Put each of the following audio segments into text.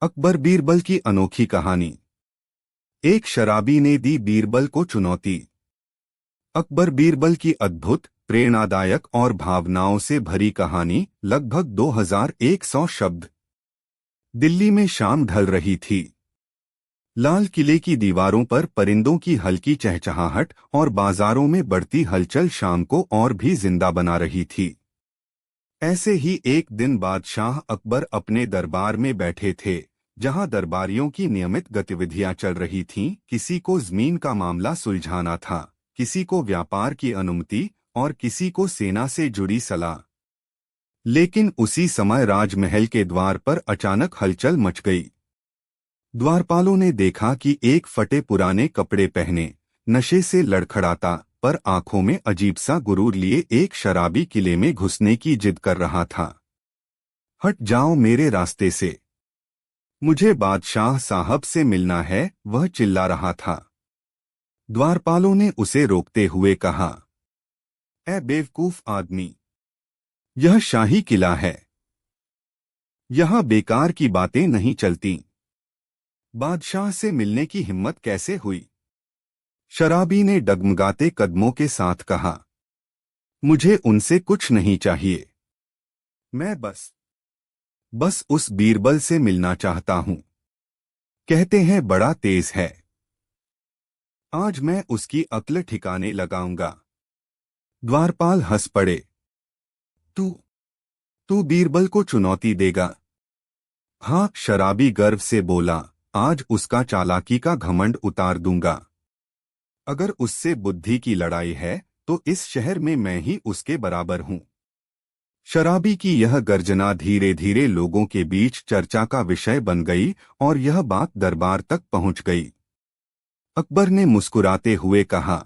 अकबर बीरबल की अनोखी कहानी। एक शराबी ने दी बीरबल को चुनौती। अकबर बीरबल की अद्भुत, प्रेरणादायक और भावनाओं से भरी कहानी। लगभग 2100 शब्द। दिल्ली में शाम ढल रही थी। लाल किले की दीवारों पर परिंदों की हल्की चहचहाहट और बाजारों में बढ़ती हलचल शाम को और भी जिंदा बना रही थी। ऐसे ही एक दिन बादशाह अकबर अपने दरबार में बैठे थे, जहां दरबारियों की नियमित गतिविधियां चल रही थीं। किसी को जमीन का मामला सुलझाना था, किसी को व्यापार की अनुमति और किसी को सेना से जुड़ी सलाह। लेकिन उसी समय राजमहल के द्वार पर अचानक हलचल मच गई। द्वारपालों ने देखा कि एक फटे पुराने कपड़े पहने, नशे से लड़खड़ाता पर आंखों में अजीब सा गुरूर लिए एक शराबी किले में घुसने की जिद कर रहा था। हट जाओ मेरे रास्ते से, मुझे बादशाह साहब से मिलना है, वह चिल्ला रहा था। द्वारपालों ने उसे रोकते हुए कहा, ए बेवकूफ आदमी, यह शाही किला है, यहां बेकार की बातें नहीं चलती। बादशाह से मिलने की हिम्मत कैसे हुई? शराबी ने डगमगाते कदमों के साथ कहा, मुझे उनसे कुछ नहीं चाहिए, मैं बस उस बीरबल से मिलना चाहता हूं। कहते हैं बड़ा तेज है, आज मैं उसकी अक्ल ठिकाने लगाऊंगा। द्वारपाल हंस पड़े। तू तू बीरबल को चुनौती देगा? हाँ, शराबी गर्व से बोला, आज उसका चालाकी का घमंड उतार दूंगा। अगर उससे बुद्धि की लड़ाई है तो इस शहर में मैं ही उसके बराबर हूं। शराबी की यह गर्जना धीरे धीरे लोगों के बीच चर्चा का विषय बन गई और यह बात दरबार तक पहुंच गई। अकबर ने मुस्कुराते हुए कहा,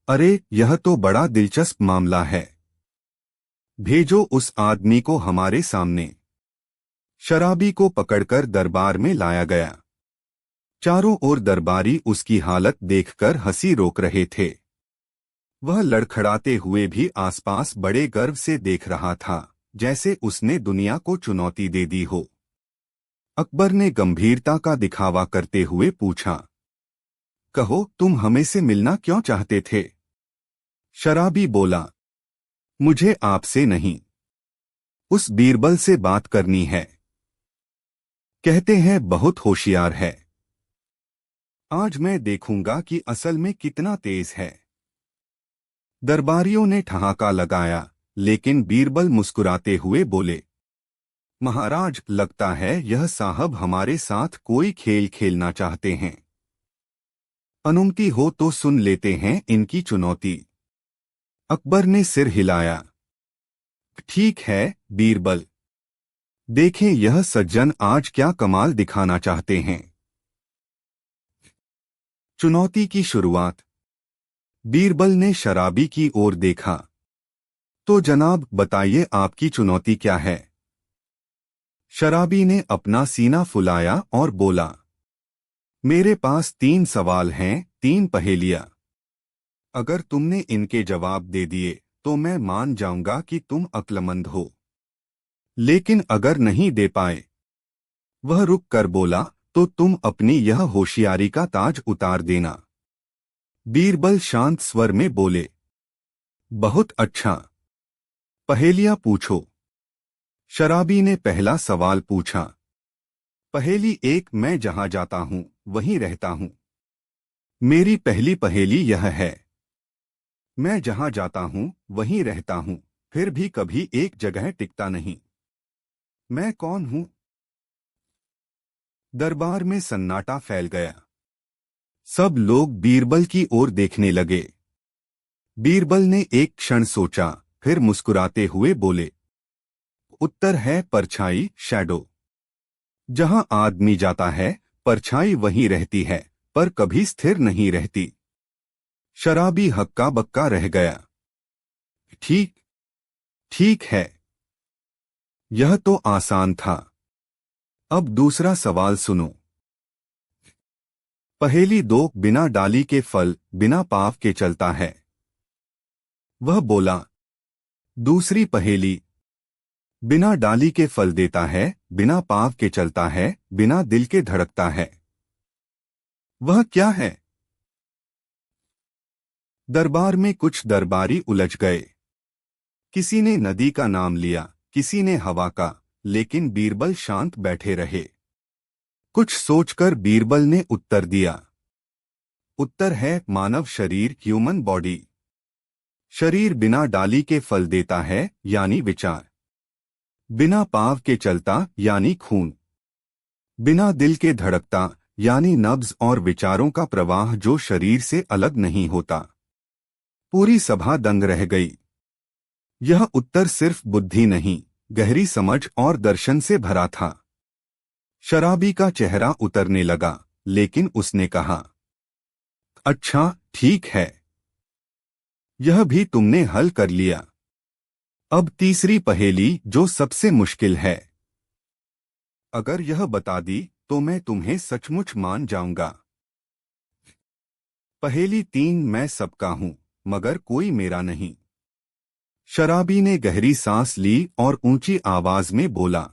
अरे यह तो बड़ा दिलचस्प मामला है, भेजो उस आदमी को हमारे सामने। शराबी को पकड़कर दरबार में लाया गया। चारों ओर दरबारी उसकी हालत देखकर हंसी रोक रहे थे। वह लड़खड़ाते हुए भी आसपास बड़े गर्व से देख रहा था, जैसे उसने दुनिया को चुनौती दे दी हो। अकबर ने गंभीरता का दिखावा करते हुए पूछा, कहो, तुम हमें से मिलना क्यों चाहते थे? शराबी बोला, मुझे आपसे नहीं, उस बीरबल से बात करनी है। कहते हैं बहुत होशियार है, आज मैं देखूंगा कि असल में कितना तेज है। दरबारियों ने ठहाका लगाया, लेकिन बीरबल मुस्कुराते हुए बोले, महाराज, लगता है यह साहब हमारे साथ कोई खेल खेलना चाहते हैं। अनुमति हो तो सुन लेते हैं इनकी चुनौती। अकबर ने सिर हिलाया। ठीक है बीरबल, देखें यह सज्जन आज क्या कमाल दिखाना चाहते हैं। चुनौती की शुरुआत। बीरबल ने शराबी की ओर देखा। तो जनाब बताइए आपकी चुनौती क्या है? शराबी ने अपना सीना फुलाया और बोला, मेरे पास 3 सवाल हैं, 3 पहेलियां। अगर तुमने इनके जवाब दे दिए तो मैं मान जाऊंगा कि तुम अक्लमंद हो। लेकिन अगर नहीं दे पाए, वह रुक कर बोला, तो तुम अपनी यह होशियारी का ताज उतार देना। बीरबल शांत स्वर में बोले, बहुत अच्छा, पहेलियां पूछो। शराबी ने पहला सवाल पूछा। पहेली 1, मैं जहां जाता हूं वहीं रहता हूं। मेरी पहली पहेली यह है, मैं जहां जाता हूं वहीं रहता हूं, फिर भी कभी एक जगह टिकता नहीं। मैं कौन हूं? दरबार में सन्नाटा फैल गया। सब लोग बीरबल की ओर देखने लगे। बीरबल ने एक क्षण सोचा, फिर मुस्कुराते हुए बोले, उत्तर है परछाई, शैडो। जहां आदमी जाता है परछाई वहीं रहती है, पर कभी स्थिर नहीं रहती। शराबी हक्का बक्का रह गया। ठीक ठीक है, यह तो आसान था। अब दूसरा सवाल सुनो। पहेली 2, बिना डाली के फल बिना पाव के चलता है। वह बोला। दूसरी पहेली, बिना डाली के फल देता है, बिना पाँव के चलता है, बिना दिल के धड़कता है। वह क्या है? दरबार में कुछ दरबारी उलझ गए। किसी ने नदी का नाम लिया, किसी ने हवा का, लेकिन बीरबल शांत बैठे रहे। कुछ सोचकर बीरबल ने उत्तर दिया। उत्तर है मानव शरीर, ह्यूमन बॉडी। शरीर बिना डाली के फल देता है, यानी विचार। बिना पाँव के चलता, यानी खून। बिना दिल के धड़कता, यानी नब्ज और विचारों का प्रवाह जो शरीर से अलग नहीं होता। पूरी सभा दंग रह गई। यह उत्तर सिर्फ बुद्धि नहीं, गहरी समझ और दर्शन से भरा था। शराबी का चेहरा उतरने लगा, लेकिन उसने कहा, अच्छा ठीक है, यह भी तुमने हल कर लिया। अब तीसरी पहेली, जो सबसे मुश्किल है। अगर यह बता दी तो मैं तुम्हें सचमुच मान जाऊंगा। पहेली 3, मैं सबका हूं मगर कोई मेरा नहीं। शराबी ने गहरी सांस ली और ऊंची आवाज में बोला।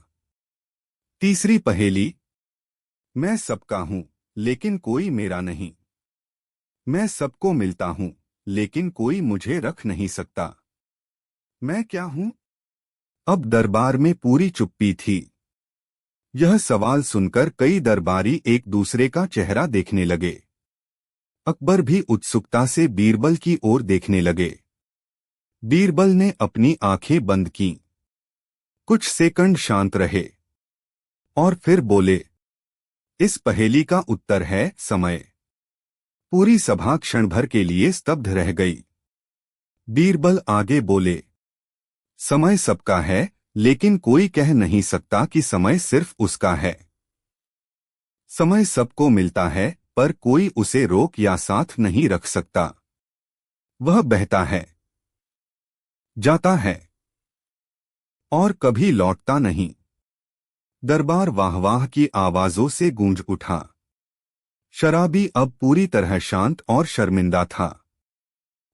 तीसरी पहेली, मैं सबका हूं लेकिन कोई मेरा नहीं। मैं सबको मिलता हूं लेकिन कोई मुझे रख नहीं सकता। मैं क्या हूं? अब दरबार में पूरी चुप्पी थी। यह सवाल सुनकर कई दरबारी एक दूसरे का चेहरा देखने लगे। अकबर भी उत्सुकता से बीरबल की ओर देखने लगे। बीरबल ने अपनी आंखें बंद कीं। कुछ सेकंड शांत रहे और फिर बोले, इस पहेली का उत्तर है समय। पूरी सभा क्षण भर के लिए स्तब्ध रह गई। बीरबल आगे बोले, समय सबका है, लेकिन कोई कह नहीं सकता कि समय सिर्फ उसका है। समय सबको मिलता है, पर कोई उसे रोक या साथ नहीं रख सकता। वह बहता है, जाता है और कभी लौटता नहीं। दरबार वाह-वाह की आवाजों से गूंज उठा। शराबी अब पूरी तरह शांत और शर्मिंदा था।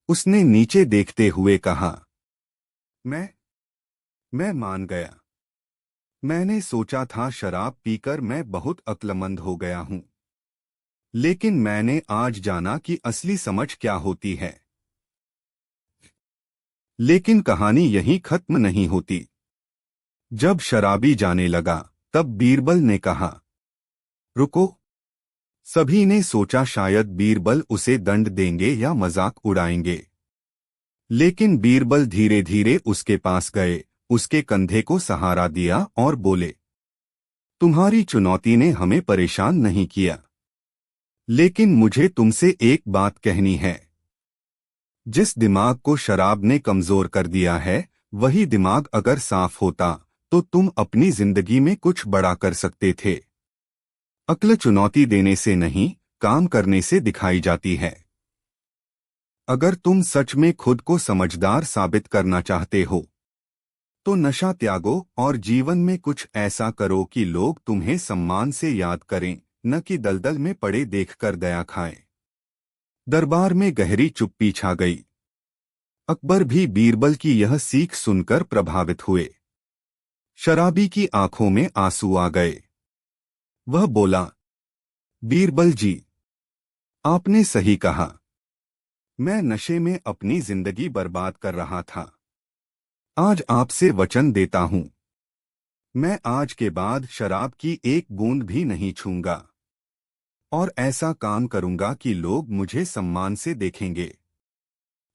उसने नीचे देखते हुए कहा, मैं मान गया। मैंने सोचा था शराब पीकर मैं बहुत अक्लमंद हो गया हूं, लेकिन मैंने आज जाना कि असली समझ क्या होती है। लेकिन कहानी यहीं खत्म नहीं होती। जब शराबी जाने लगा, तब बीरबल ने कहा, रुको। सभी ने सोचा शायद बीरबल उसे दंड देंगे या मजाक उड़ाएंगे। लेकिन बीरबल धीरे धीरे उसके पास गए, उसके कंधे को सहारा दिया और बोले, तुम्हारी चुनौती ने हमें परेशान नहीं किया, लेकिन मुझे तुमसे एक बात कहनी है। जिस दिमाग को शराब ने कमजोर कर दिया है, वही दिमाग अगर साफ होता तो तुम अपनी जिंदगी में कुछ बड़ा कर सकते थे। अक्ल चुनौती देने से नहीं, काम करने से दिखाई जाती है। अगर तुम सच में खुद को समझदार साबित करना चाहते हो, तो नशा त्यागो और जीवन में कुछ ऐसा करो कि लोग तुम्हें सम्मान से याद करें, न कि दलदल में पड़े देखकर दया खाएं। दरबार में गहरी चुप्पी छा गई। अकबर भी बीरबल की यह सीख सुनकर प्रभावित हुए। शराबी की आंखों में आंसू आ गए। वह बोला, बीरबल जी, आपने सही कहा। मैं नशे में अपनी जिंदगी बर्बाद कर रहा था। आज आपसे वचन देता हूं, मैं आज के बाद शराब की एक बूंद भी नहीं छूंगा और ऐसा काम करूंगा कि लोग मुझे सम्मान से देखेंगे।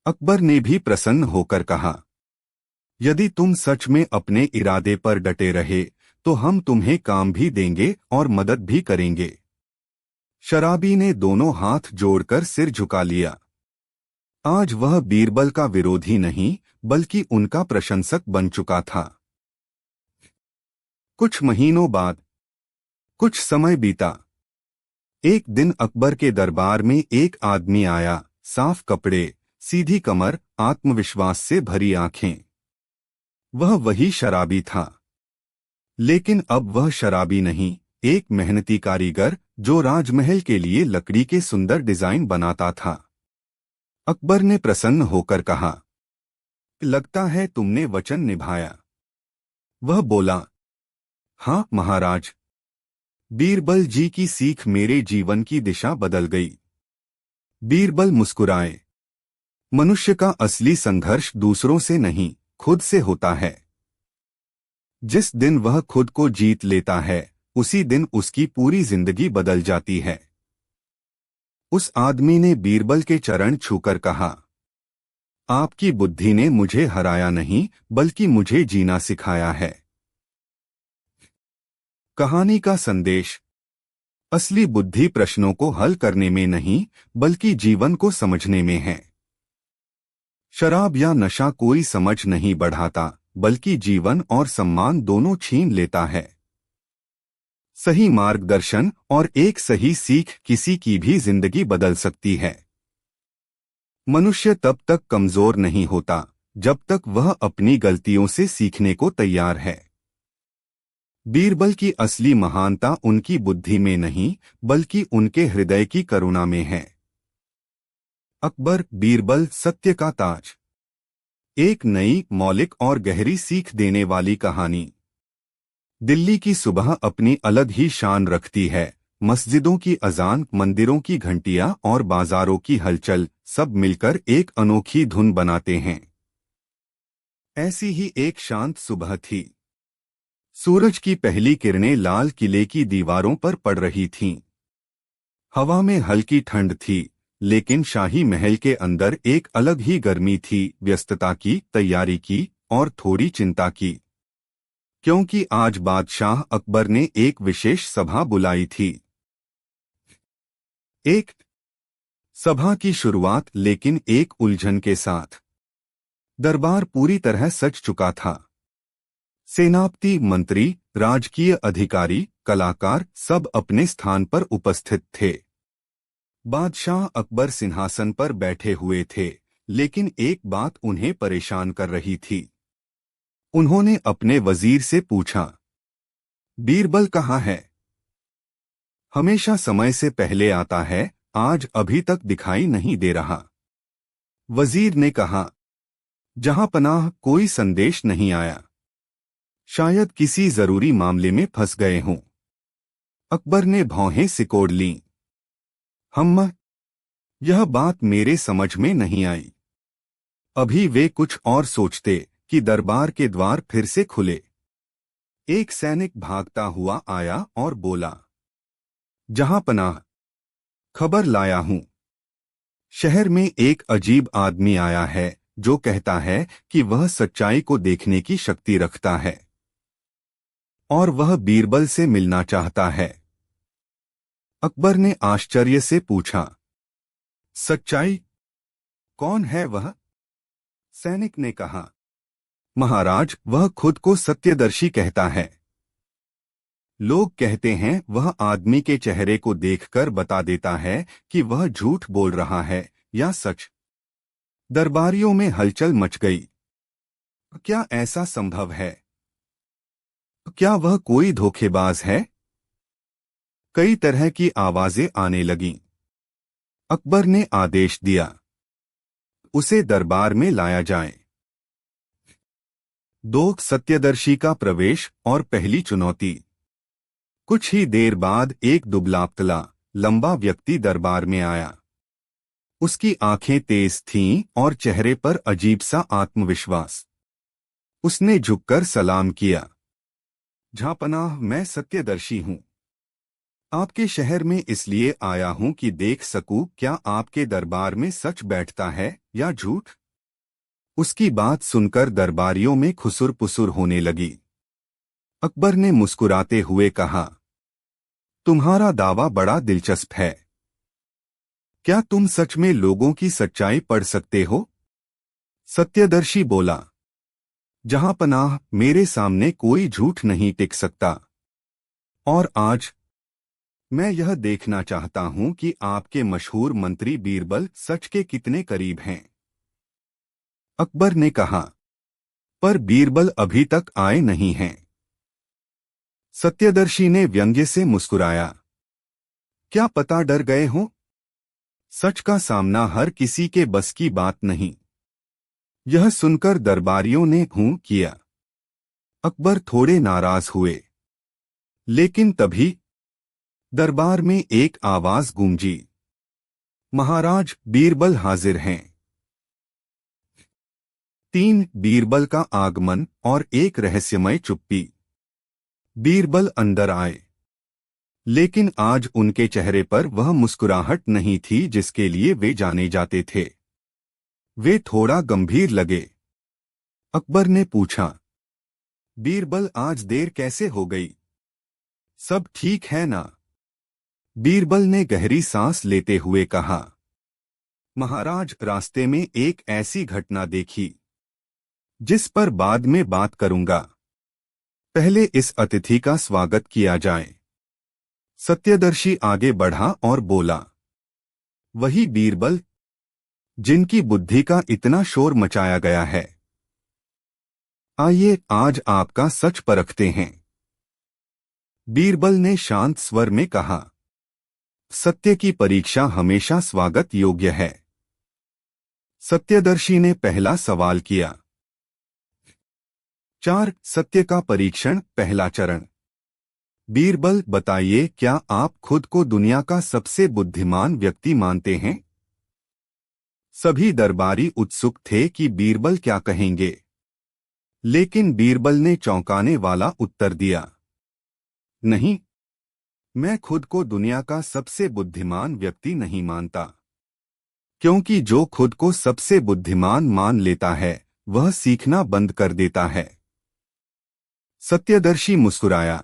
अकबर ने भी प्रसन्न होकर कहा, यदि तुम सच में अपने इरादे पर डटे रहे तो हम तुम्हें काम भी देंगे और मदद भी करेंगे। शराबी ने दोनों हाथ जोड़कर सिर झुका लिया। आज वह बीरबल का विरोधी नहीं, बल्कि उनका प्रशंसक बन चुका था। कुछ महीनों बाद, कुछ समय बीता। एक दिन अकबर के दरबार में एक आदमी आया, साफ कपड़े, सीधी कमर, आत्मविश्वास से भरी आंखें। वह वही शराबी था, लेकिन अब वह शराबी नहीं, एक मेहनती कारीगर जो राजमहल के लिए लकड़ी के सुंदर डिजाइन बनाता था। अकबर ने प्रसन्न होकर कहा, लगता है तुमने वचन निभाया। वह बोला, हाँ महाराज। बीरबल जी की सीख मेरे जीवन की दिशा बदल गई। बीरबल मुस्कुराए। मनुष्य का असली संघर्ष दूसरों से नहीं, खुद से होता है। जिस दिन वह खुद को जीत लेता है, उसी दिन उसकी पूरी जिंदगी बदल जाती है। उस आदमी ने बीरबल के चरण छूकर कहा, आपकी बुद्धि ने मुझे हराया नहीं, बल्कि मुझे जीना सिखाया है। कहानी का संदेश। असली बुद्धि प्रश्नों को हल करने में नहीं, बल्कि जीवन को समझने में है। शराब या नशा कोई समझ नहीं बढ़ाता, बल्कि जीवन और सम्मान दोनों छीन लेता है। सही मार्गदर्शन और एक सही सीख किसी की भी जिंदगी बदल सकती है। मनुष्य तब तक कमजोर नहीं होता, जब तक वह अपनी गलतियों से सीखने को तैयार है। बीरबल की असली महानता उनकी बुद्धि में नहीं, बल्कि उनके हृदय की करुणा में है। अकबर बीरबल सत्य का ताज। एक नई, मौलिक और गहरी सीख देने वाली कहानी। दिल्ली की सुबह अपनी अलग ही शान रखती है। मस्जिदों की अजान, मंदिरों की घंटियां और बाजारों की हलचल सब मिलकर एक अनोखी धुन बनाते हैं। ऐसी ही एक शांत सुबह थी। सूरज की पहली किरणें लाल किले की दीवारों पर पड़ रही थीं। हवा में हल्की ठंड थी, लेकिन शाही महल के अंदर एक अलग ही गर्मी थी, व्यस्तता की, तैयारी की और थोड़ी चिंता की। क्योंकि आज बादशाह अकबर ने एक विशेष सभा बुलाई थी। एक सभा की शुरुआत लेकिन एक उलझन के साथ। दरबार पूरी तरह सज चुका था। सेनापति, मंत्री, राजकीय अधिकारी, कलाकार सब अपने स्थान पर उपस्थित थे। बादशाह अकबर सिंहासन पर बैठे हुए थे, लेकिन एक बात उन्हें परेशान कर रही थी। उन्होंने अपने वजीर से पूछा, बीरबल कहाँ है? हमेशा समय से पहले आता है, आज अभी तक दिखाई नहीं दे रहा। वजीर ने कहा, जहां पनाह कोई संदेश नहीं आया। शायद किसी जरूरी मामले में फंस गए हों। अकबर ने भौहें सिकोड़ लीं। हम यह बात मेरे समझ में नहीं आई। अभी वे कुछ और सोचते कि दरबार के द्वार फिर से खुले। एक सैनिक भागता हुआ आया और बोला, जहां पनाह, खबर लाया हूं। शहर में एक अजीब आदमी आया है, जो कहता है कि वह सच्चाई को देखने की शक्ति रखता है और वह बीरबल से मिलना चाहता है। अकबर ने आश्चर्य से पूछा, सच्चाई? कौन है वह? सैनिक ने कहा, महाराज, वह खुद को सत्यदर्शी कहता है। लोग कहते हैं वह आदमी के चेहरे को देखकर बता देता है कि वह झूठ बोल रहा है या सच। दरबारियों में हलचल मच गई। क्या ऐसा संभव है? क्या वह कोई धोखेबाज है? कई तरह की आवाजें आने लगीं। अकबर ने आदेश दिया, उसे दरबार में लाया जाए। दो सत्यदर्शी का प्रवेश और पहली चुनौती। कुछ ही देर बाद एक दुबला-पतला, लंबा व्यक्ति दरबार में आया। उसकी आंखें तेज थीं और चेहरे पर अजीब सा आत्मविश्वास। उसने झुककर सलाम किया, जहांपनाह, मैं सत्यदर्शी हूं। आपके शहर में इसलिए आया हूं कि देख सकूं क्या आपके दरबार में सच बैठता है या झूठ। उसकी बात सुनकर दरबारियों में खुसुर-पुसुर होने लगी। अकबर ने मुस्कुराते हुए कहा, तुम्हारा दावा बड़ा दिलचस्प है। क्या तुम सच में लोगों की सच्चाई पढ़ सकते हो? सत्यदर्शी बोला, जहांपनाह, मेरे सामने कोई झूठ नहीं टिक सकता। और आज मैं यह देखना चाहता हूं कि आपके मशहूर मंत्री बीरबल सच के कितने करीब हैं। अकबर ने कहा, पर बीरबल अभी तक आए नहीं हैं। सत्यदर्शी ने व्यंग्य से मुस्कुराया, क्या पता डर गए हों? सच का सामना हर किसी के बस की बात नहीं। यह सुनकर दरबारियों ने हूं किया। अकबर थोड़े नाराज हुए, लेकिन तभी दरबार में एक आवाज गूंजी, महाराज, बीरबल हाजिर हैं। 3 बीरबल का आगमन और एक रहस्यमय चुप्पी। बीरबल अंदर आए, लेकिन आज उनके चेहरे पर वह मुस्कुराहट नहीं थी जिसके लिए वे जाने जाते थे। वे थोड़ा गंभीर लगे। अकबर ने पूछा, बीरबल, आज देर कैसे हो गई? सब ठीक है ना? बीरबल ने गहरी सांस लेते हुए कहा, महाराज, रास्ते में एक ऐसी घटना देखी जिस पर बाद में बात करूंगा। पहले इस अतिथि का स्वागत किया जाए। सत्यदर्शी आगे बढ़ा और बोला, वही बीरबल जिनकी बुद्धि का इतना शोर मचाया गया है। आइए आज आपका सच परखते हैं। बीरबल ने शांत स्वर में कहा, सत्य की परीक्षा हमेशा स्वागत योग्य है। सत्यदर्शी ने पहला सवाल किया। 4 सत्य का परीक्षण, पहला चरण। बीरबल, बताइए, क्या आप खुद को दुनिया का सबसे बुद्धिमान व्यक्ति मानते हैं? सभी दरबारी उत्सुक थे कि बीरबल क्या कहेंगे, लेकिन बीरबल ने चौंकाने वाला उत्तर दिया, नहीं, मैं खुद को दुनिया का सबसे बुद्धिमान व्यक्ति नहीं मानता, क्योंकि जो खुद को सबसे बुद्धिमान मान लेता है वह सीखना बंद कर देता है। सत्यदर्शी मुस्कुराया,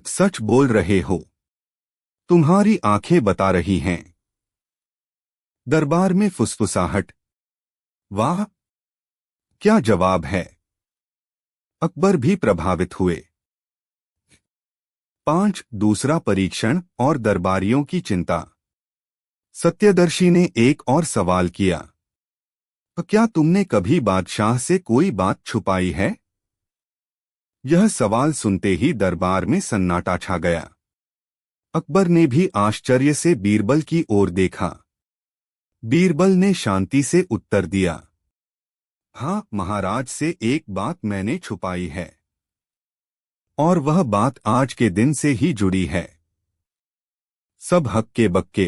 सच बोल रहे हो, तुम्हारी आंखें बता रही हैं। दरबार में फुसफुसाहट। वाह, क्या जवाब है! अकबर भी प्रभावित हुए। 5 दूसरा परीक्षण और दरबारियों की चिंता। सत्यदर्शी ने एक और सवाल किया, क्या तुमने कभी बादशाह से कोई बात छुपाई है? यह सवाल सुनते ही दरबार में सन्नाटा छा गया। अकबर ने भी आश्चर्य से बीरबल की ओर देखा। बीरबल ने शांति से उत्तर दिया, हाँ महाराज, से एक बात मैंने छुपाई है, और वह बात आज के दिन से ही जुड़ी है। सब हक्के बक्के।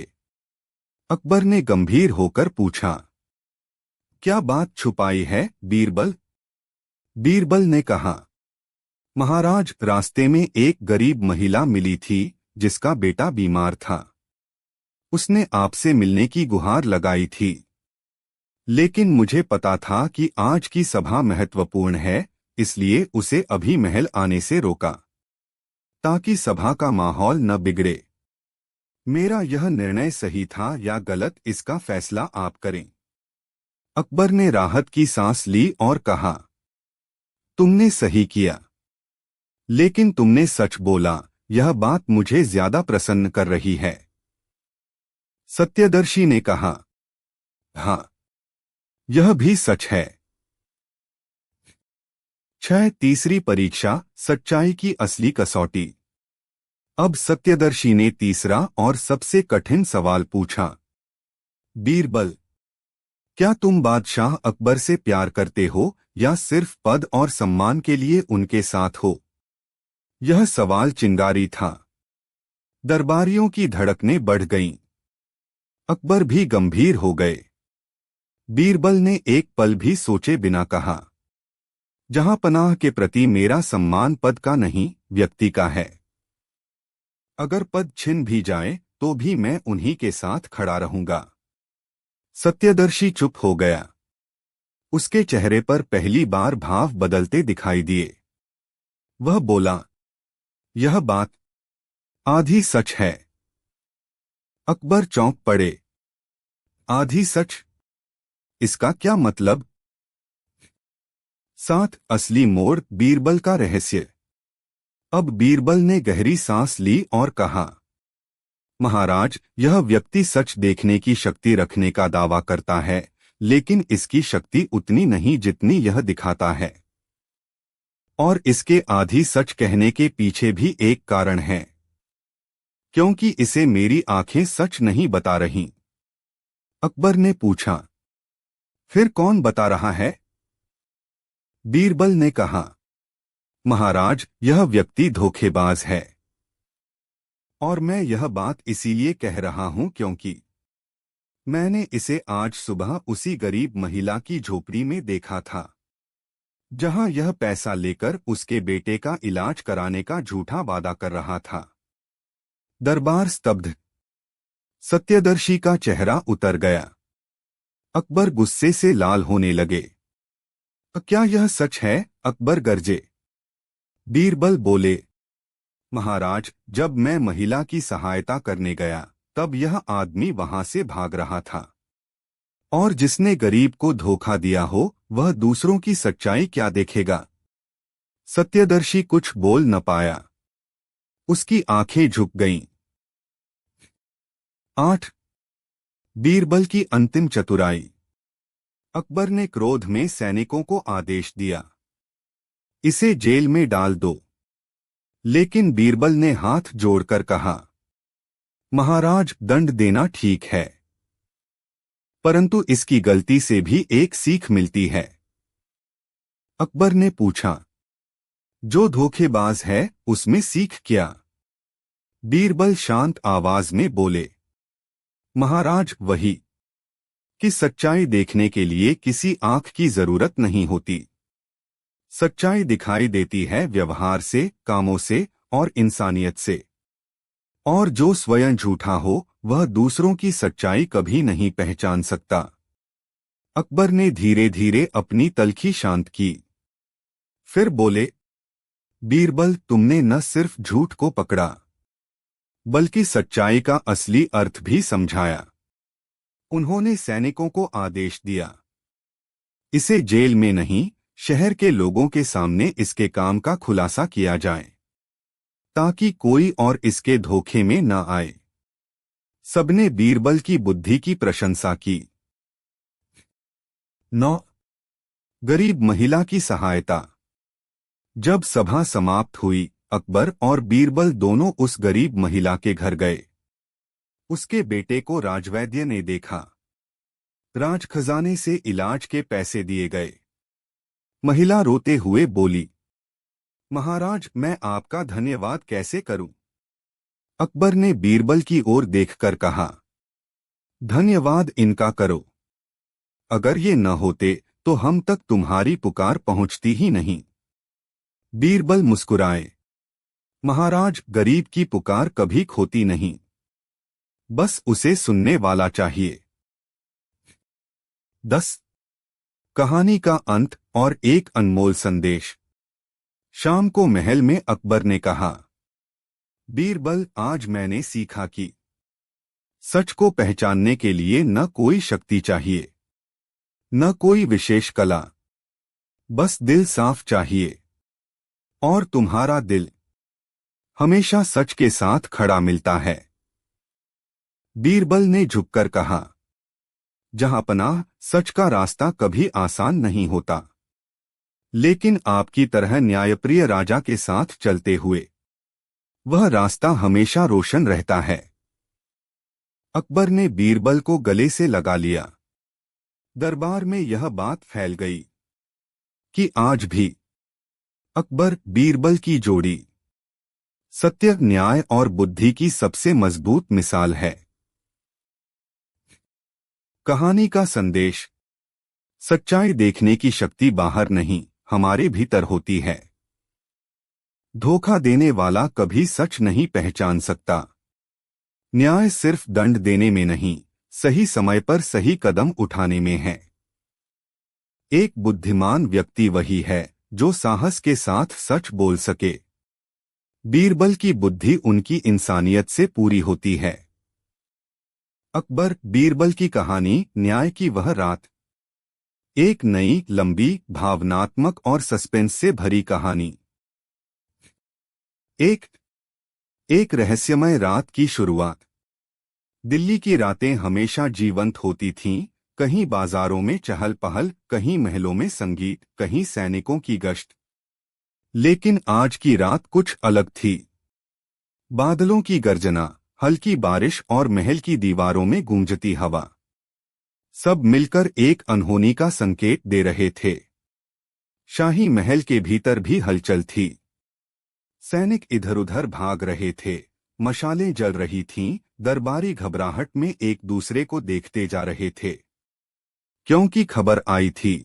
अकबर ने गंभीर होकर पूछा, क्या बात छुपाई है बीरबल? बीरबल ने कहा, महाराज, रास्ते में एक गरीब महिला मिली थी जिसका बेटा बीमार था। उसने आपसे मिलने की गुहार लगाई थी, लेकिन मुझे पता था कि आज की सभा महत्वपूर्ण है, इसलिए उसे अभी महल आने से रोका, ताकि सभा का माहौल न बिगड़े। मेरा यह निर्णय सही था या गलत, इसका फैसला आप करें। अकबर ने राहत की सांस ली और कहा, तुमने सही किया, लेकिन तुमने सच बोला, यह बात मुझे ज्यादा प्रसन्न कर रही है। सत्यदर्शी ने कहा, हाँ, यह भी सच है। 6 तीसरी परीक्षा, सच्चाई की असली कसौटी। अब सत्यदर्शी ने तीसरा और सबसे कठिन सवाल पूछा, बीरबल, क्या तुम बादशाह अकबर से प्यार करते हो या सिर्फ पद और सम्मान के लिए उनके साथ हो? यह सवाल चिंगारी था। दरबारियों की धड़कनें बढ़ गईं। अकबर भी गंभीर हो गए। बीरबल ने एक पल भी सोचे बिना कहा, जहां पनाह के प्रति मेरा सम्मान पद का नहीं, व्यक्ति का है। अगर पद छिन भी जाए तो भी मैं उन्हीं के साथ खड़ा रहूंगा। सत्यदर्शी चुप हो गया। उसके चेहरे पर पहली बार भाव बदलते दिखाई दिए। वह बोला, यह बात आधी सच है। अकबर चौंक पड़े। आधी सच? इसका क्या मतलब? 7 असली मोड़, बीरबल का रहस्य। अब बीरबल ने गहरी सांस ली और कहा, महाराज, यह व्यक्ति सच देखने की शक्ति रखने का दावा करता है, लेकिन इसकी शक्ति उतनी नहीं जितनी यह दिखाता है। और इसके आधी सच कहने के पीछे भी एक कारण है, क्योंकि इसे मेरी आंखें सच नहीं बता रहीं। अकबर ने पूछा, फिर कौन बता रहा है? बीरबल ने कहा, महाराज, यह व्यक्ति धोखेबाज है। और मैं यह बात इसीलिए कह रहा हूं क्योंकि मैंने इसे आज सुबह उसी गरीब महिला की झोपड़ी में देखा था, जहां यह पैसा लेकर उसके बेटे का इलाज कराने का झूठा वादा कर रहा था। दरबार स्तब्ध। सत्यदर्शी का चेहरा उतर गया। अकबर गुस्से से लाल होने लगे। क्या यह सच है? अकबर गरजे। बीरबल बोले, महाराज, जब मैं महिला की सहायता करने गया तब यह आदमी वहां से भाग रहा था। और जिसने गरीब को धोखा दिया हो वह दूसरों की सच्चाई क्या देखेगा? सत्यदर्शी कुछ बोल न पाया। उसकी आंखें झुक गईं। 8। बीरबल की अंतिम चतुराई। अकबर ने क्रोध में सैनिकों को आदेश दिया, इसे जेल में डाल दो। लेकिन बीरबल ने हाथ जोड़कर कहा, महाराज, दंड देना ठीक है, परंतु इसकी गलती से भी एक सीख मिलती है। अकबर ने पूछा, जो धोखेबाज है उसमें सीख क्या? बीरबल शांत आवाज में बोले, महाराज, वही कि सच्चाई देखने के लिए किसी आंख की जरूरत नहीं होती। सच्चाई दिखाई देती है व्यवहार से, कामों से और इंसानियत से। और जो स्वयं झूठा हो वह दूसरों की सच्चाई कभी नहीं पहचान सकता। अकबर ने धीरे धीरे अपनी तल्खी शांत की। फिर बोले, बीरबल, तुमने न सिर्फ झूठ को पकड़ा बल्कि सच्चाई का असली अर्थ भी समझाया। उन्होंने सैनिकों को आदेश दिया, इसे जेल में नहीं, शहर के लोगों के सामने इसके काम का खुलासा किया जाए, ताकि कोई और इसके धोखे में न आए। सबने बीरबल की बुद्धि की प्रशंसा की। 9। गरीब महिला की सहायता। जब सभा समाप्त हुई, अकबर और बीरबल दोनों उस गरीब महिला के घर गए। उसके बेटे को राजवैद्य ने देखा। राजखजाने से इलाज के पैसे दिए गए। महिला रोते हुए बोली, महाराज, मैं आपका धन्यवाद कैसे करूं? अकबर ने बीरबल की ओर देखकर कहा, धन्यवाद इनका करो। अगर ये न होते तो हम तक तुम्हारी पुकार पहुंचती ही नहीं। बीरबल मुस्कुराए, महाराज, गरीब की पुकार कभी खोती नहीं, बस उसे सुनने वाला चाहिए। 10। कहानी का अंत और एक अनमोल संदेश। शाम को महल में अकबर ने कहा, बीरबल, आज मैंने सीखा कि सच को पहचानने के लिए न कोई शक्ति चाहिए, न कोई विशेष कला, बस दिल साफ चाहिए। और तुम्हारा दिल हमेशा सच के साथ खड़ा मिलता है। बीरबल ने झुककर कहा, जहांपनाह, सच का रास्ता कभी आसान नहीं होता, लेकिन आपकी तरह न्यायप्रिय राजा के साथ चलते हुए वह रास्ता हमेशा रोशन रहता है। अकबर ने बीरबल को गले से लगा लिया। दरबार में यह बात फैल गई कि आज भी अकबर बीरबल की जोड़ी सत्य, न्याय और बुद्धि की सबसे मजबूत मिसाल है। कहानी का संदेश। सच्चाई देखने की शक्ति बाहर नहीं, हमारे भीतर होती है। धोखा देने वाला कभी सच नहीं पहचान सकता। न्याय सिर्फ दंड देने में नहीं, सही समय पर सही कदम उठाने में है। एक बुद्धिमान व्यक्ति वही है जो साहस के साथ सच बोल सके। बीरबल की बुद्धि उनकी इंसानियत से पूरी होती है। अकबर बीरबल की कहानी, न्याय की वह रात। एक नई, लंबी, भावनात्मक और सस्पेंस से भरी कहानी। एक रहस्यमय रात की शुरुआत। दिल्ली की रातें हमेशा जीवंत होती थीं, कहीं बाजारों में चहल पहल, कहीं महलों में संगीत, कहीं सैनिकों की गश्त। लेकिन आज की रात कुछ अलग थी। बादलों की गर्जना, हल्की बारिश और महल की दीवारों में गूंजती हवा, सब मिलकर एक अनहोनी का संकेत दे रहे थे। शाही महल के भीतर भी हलचल थी। सैनिक इधर उधर भाग रहे थे, मशालें जल रही थीं, दरबारी घबराहट में एक दूसरे को देखते जा रहे थे, क्योंकि खबर आई थी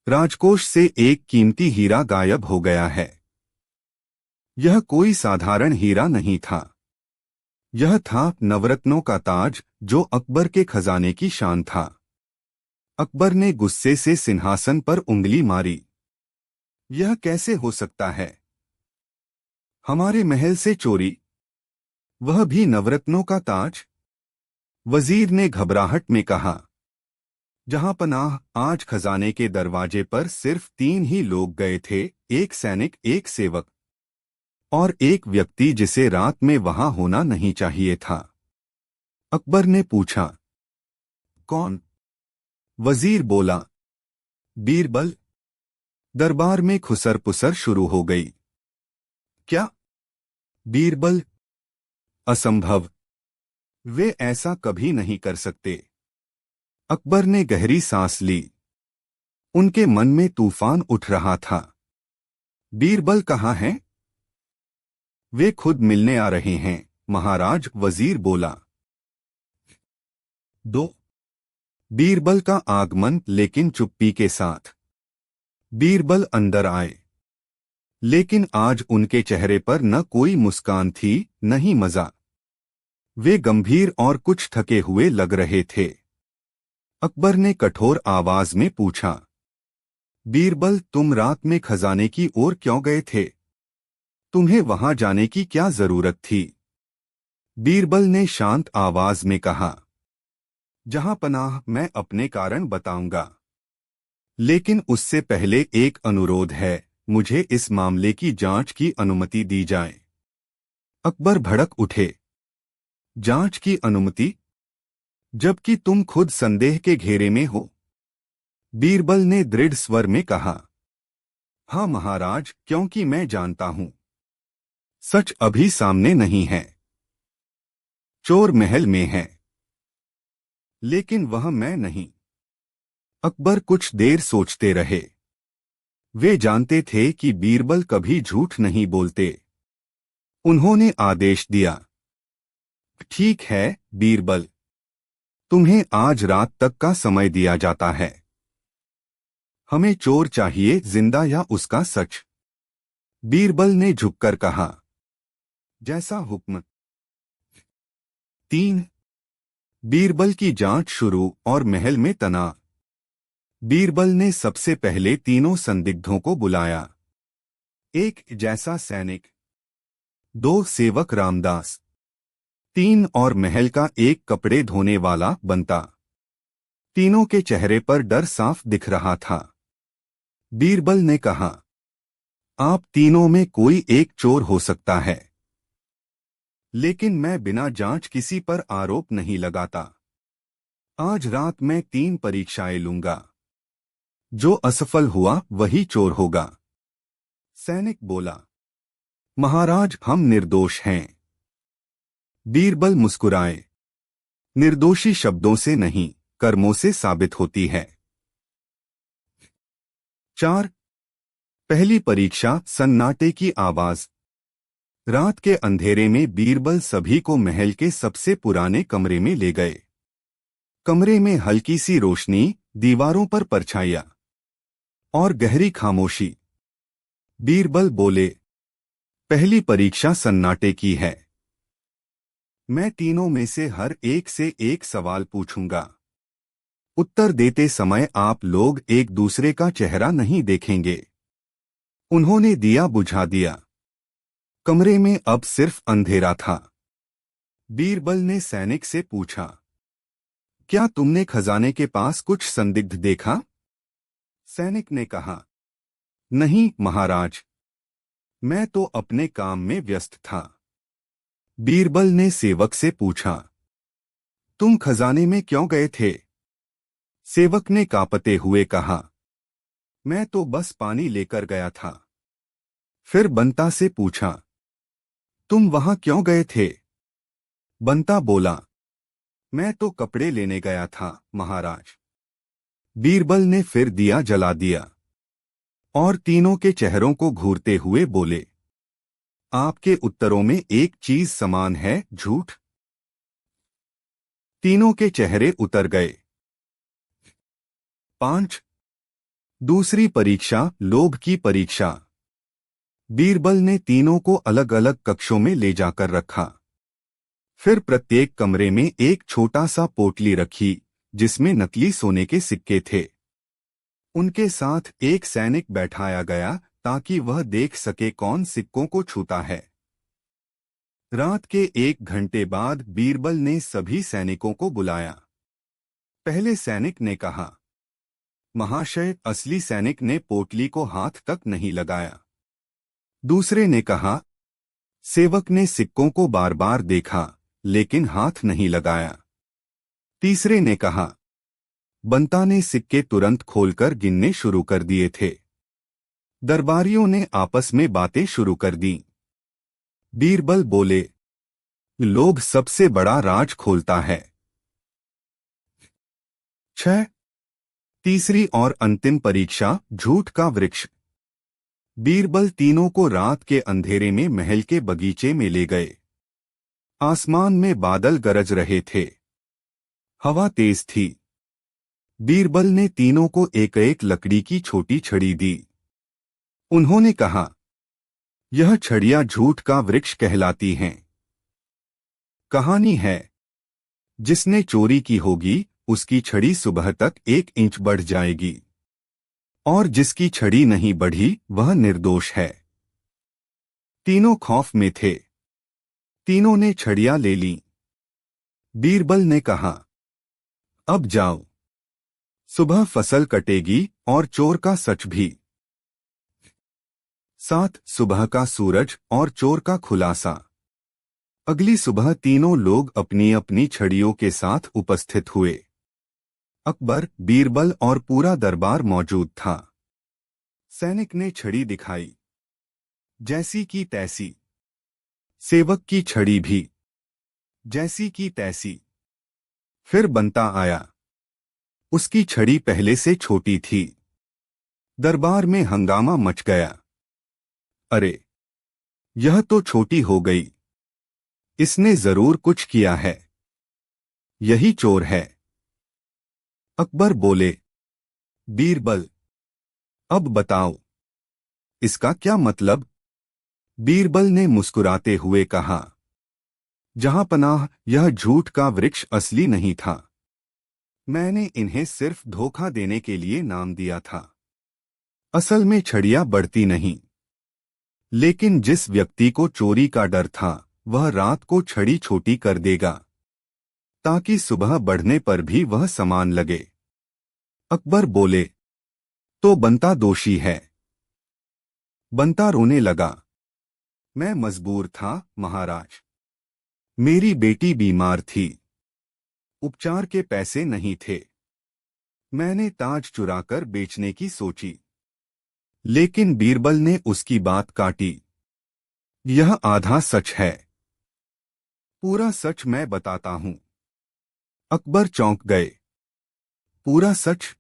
राजकोष से एक कीमती हीरा गायब हो गया है। यह कोई साधारण हीरा नहीं था। यह था नवरत्नों का ताज, जो अकबर के खजाने की शान था। अकबर ने गुस्से से सिंहासन पर उंगली मारी। यह कैसे हो सकता है? हमारे महल से चोरी, वह भी नवरत्नों का ताज? वजीर ने घबराहट में कहा। जहां पनाह, आज खजाने के दरवाजे पर सिर्फ 3 ही लोग गए थे, एक सैनिक, एक सेवक और एक व्यक्ति जिसे रात में वहां होना नहीं चाहिए था। अकबर ने पूछा, कौन? वजीर बोला, बीरबल। दरबार में खुसर पुसर शुरू हो गई। क्या? बीरबल, असंभव, वे ऐसा कभी नहीं कर सकते। अकबर ने गहरी सांस ली। उनके मन में तूफान उठ रहा था। बीरबल कहाँ हैं? वे खुद मिलने आ रहे हैं महाराज, वजीर बोला। 2 बीरबल का आगमन, लेकिन चुप्पी के साथ। बीरबल अंदर आए, लेकिन आज उनके चेहरे पर न कोई मुस्कान थी, न ही मजा। वे गंभीर और कुछ थके हुए लग रहे थे। अकबर ने कठोर आवाज में पूछा, बीरबल, तुम रात में खजाने की ओर क्यों गए थे? तुम्हें वहां जाने की क्या जरूरत थी? बीरबल ने शांत आवाज में कहा, जहां पनाह, मैं अपने कारण बताऊंगा, लेकिन उससे पहले एक अनुरोध है, मुझे इस मामले की जांच की अनुमति दी जाए। अकबर भड़क उठे। जांच की अनुमति? जबकि तुम खुद संदेह के घेरे में हो। बीरबल ने दृढ़ स्वर में कहा, हाँ महाराज, क्योंकि मैं जानता हूं सच अभी सामने नहीं है। चोर महल में है, लेकिन वह मैं नहीं। अकबर कुछ देर सोचते रहे। वे जानते थे कि बीरबल कभी झूठ नहीं बोलते। उन्होंने आदेश दिया, ठीक है बीरबल, तुम्हें आज रात तक का समय दिया जाता है। हमें चोर चाहिए, जिंदा या उसका सच। बीरबल ने झुककर कहा, जैसा हुक्म। 3 बीरबल की जांच शुरू और महल में तनाव। बीरबल ने सबसे पहले तीनों संदिग्धों को बुलाया। 1 जैसा सैनिक, 2 सेवक रामदास, 3 और महल का एक कपड़े धोने वाला बंता। तीनों के चेहरे पर डर साफ दिख रहा था। बीरबल ने कहा, आप तीनों में कोई एक चोर हो सकता है, लेकिन मैं बिना जांच किसी पर आरोप नहीं लगाता। आज रात मैं 3 परीक्षाएं लूंगा। जो असफल हुआ वही चोर होगा। सैनिक बोला, महाराज, हम निर्दोष हैं। बीरबल मुस्कुराए, निर्दोषी शब्दों से नहीं, कर्मों से साबित होती है। 4 पहली परीक्षा, सन्नाटे की आवाज। रात के अंधेरे में बीरबल सभी को महल के सबसे पुराने कमरे में ले गए। कमरे में हल्की सी रोशनी, दीवारों पर परछाइयां और गहरी खामोशी। बीरबल बोले, पहली परीक्षा सन्नाटे की है। मैं तीनों में से हर एक से एक सवाल पूछूंगा। उत्तर देते समय आप लोग एक दूसरे का चेहरा नहीं देखेंगे। उन्होंने दिया बुझा दिया। कमरे में अब सिर्फ अंधेरा था। बीरबल ने सैनिक से पूछा, क्या तुमने खजाने के पास कुछ संदिग्ध देखा? सैनिक ने कहा, नहीं महाराज, मैं तो अपने काम में व्यस्त था। बीरबल ने सेवक से पूछा, तुम खजाने में क्यों गए थे? सेवक ने कांपते हुए कहा, मैं तो बस पानी लेकर गया था। फिर बंता से पूछा, तुम वहां क्यों गए थे? बंता बोला, मैं तो कपड़े लेने गया था महाराज। बीरबल ने फिर दिया जला दिया। और तीनों के चेहरों को घूरते हुए बोले, आपके उत्तरों में एक चीज समान है, झूठ। तीनों के चेहरे उतर गए। 5। दूसरी परीक्षा, लोभ की परीक्षा। बीरबल ने तीनों को अलग अलग कक्षों में ले जाकर रखा। फिर प्रत्येक कमरे में एक छोटा सा पोटली रखी जिसमें नकली सोने के सिक्के थे। उनके साथ एक सैनिक बैठाया गया ताकि वह देख सके कौन सिक्कों को छूता है। रात के 1 घंटे बाद बीरबल ने सभी सैनिकों को बुलाया। पहले सैनिक ने कहा, महाशय। असली सैनिक ने पोटली को हाथ तक नहीं लगाया। दूसरे ने कहा, सेवक ने सिक्कों को बार बार देखा लेकिन हाथ नहीं लगाया। तीसरे ने कहा, बंता ने सिक्के तुरंत खोलकर गिनने शुरू कर दिए थे। दरबारियों ने आपस में बातें शुरू कर दी। बीरबल बोले, लोभ सबसे बड़ा राज खोलता है। 6। तीसरी और अंतिम परीक्षा, झूठ का वृक्ष। बीरबल तीनों को रात के अंधेरे में महल के बगीचे में ले गए। आसमान में बादल गरज रहे थे। हवा तेज थी। बीरबल ने तीनों को एक एक लकड़ी की छोटी छड़ी दी। उन्होंने कहा, यह छड़ियां झूठ का वृक्ष कहलाती हैं। कहानी है, जिसने चोरी की होगी उसकी छड़ी सुबह तक 1 इंच बढ़ जाएगी और जिसकी छड़ी नहीं बढ़ी वह निर्दोष है। तीनों खौफ में थे। तीनों ने छड़ियां ले लीं। बीरबल ने कहा, अब जाओ। सुबह फसल कटेगी और चोर का सच भी। 7। सुबह का सूरज और चोर का खुलासा। अगली सुबह तीनों लोग अपनी अपनी छड़ियों के साथ उपस्थित हुए। अकबर, बीरबल और पूरा दरबार मौजूद था। सैनिक ने छड़ी दिखाई, जैसी की तैसी। सेवक की छड़ी भी, जैसी की तैसी। फिर बंता आया। उसकी छड़ी पहले से छोटी थी। दरबार में हंगामा मच गया। अरे, यह तो छोटी हो गई। इसने जरूर कुछ किया है। यही चोर है। अकबर बोले, बीरबल, अब बताओ, इसका क्या मतलब? बीरबल ने मुस्कुराते हुए कहा, जहांपनाह, यह झूठ का वृक्ष असली नहीं था। मैंने इन्हें सिर्फ धोखा देने के लिए नाम दिया था। असल में छड़ियां बढ़ती नहीं। लेकिन जिस व्यक्ति को चोरी का डर था वह रात को छड़ी छोटी कर देगा ताकि सुबह बढ़ने पर भी वह समान लगे। अकबर बोले, तो बंता दोषी है। बंता रोने लगा, मैं मजबूर था महाराज। मेरी बेटी बीमार थी। उपचार के पैसे नहीं थे। मैंने ताज चुराकर बेचने की सोची। लेकिन बीरबल ने उसकी बात काटी। यह आधा सच है। पूरा सच मैं बताता हूं। अकबर चौंक गए। पूरा सच?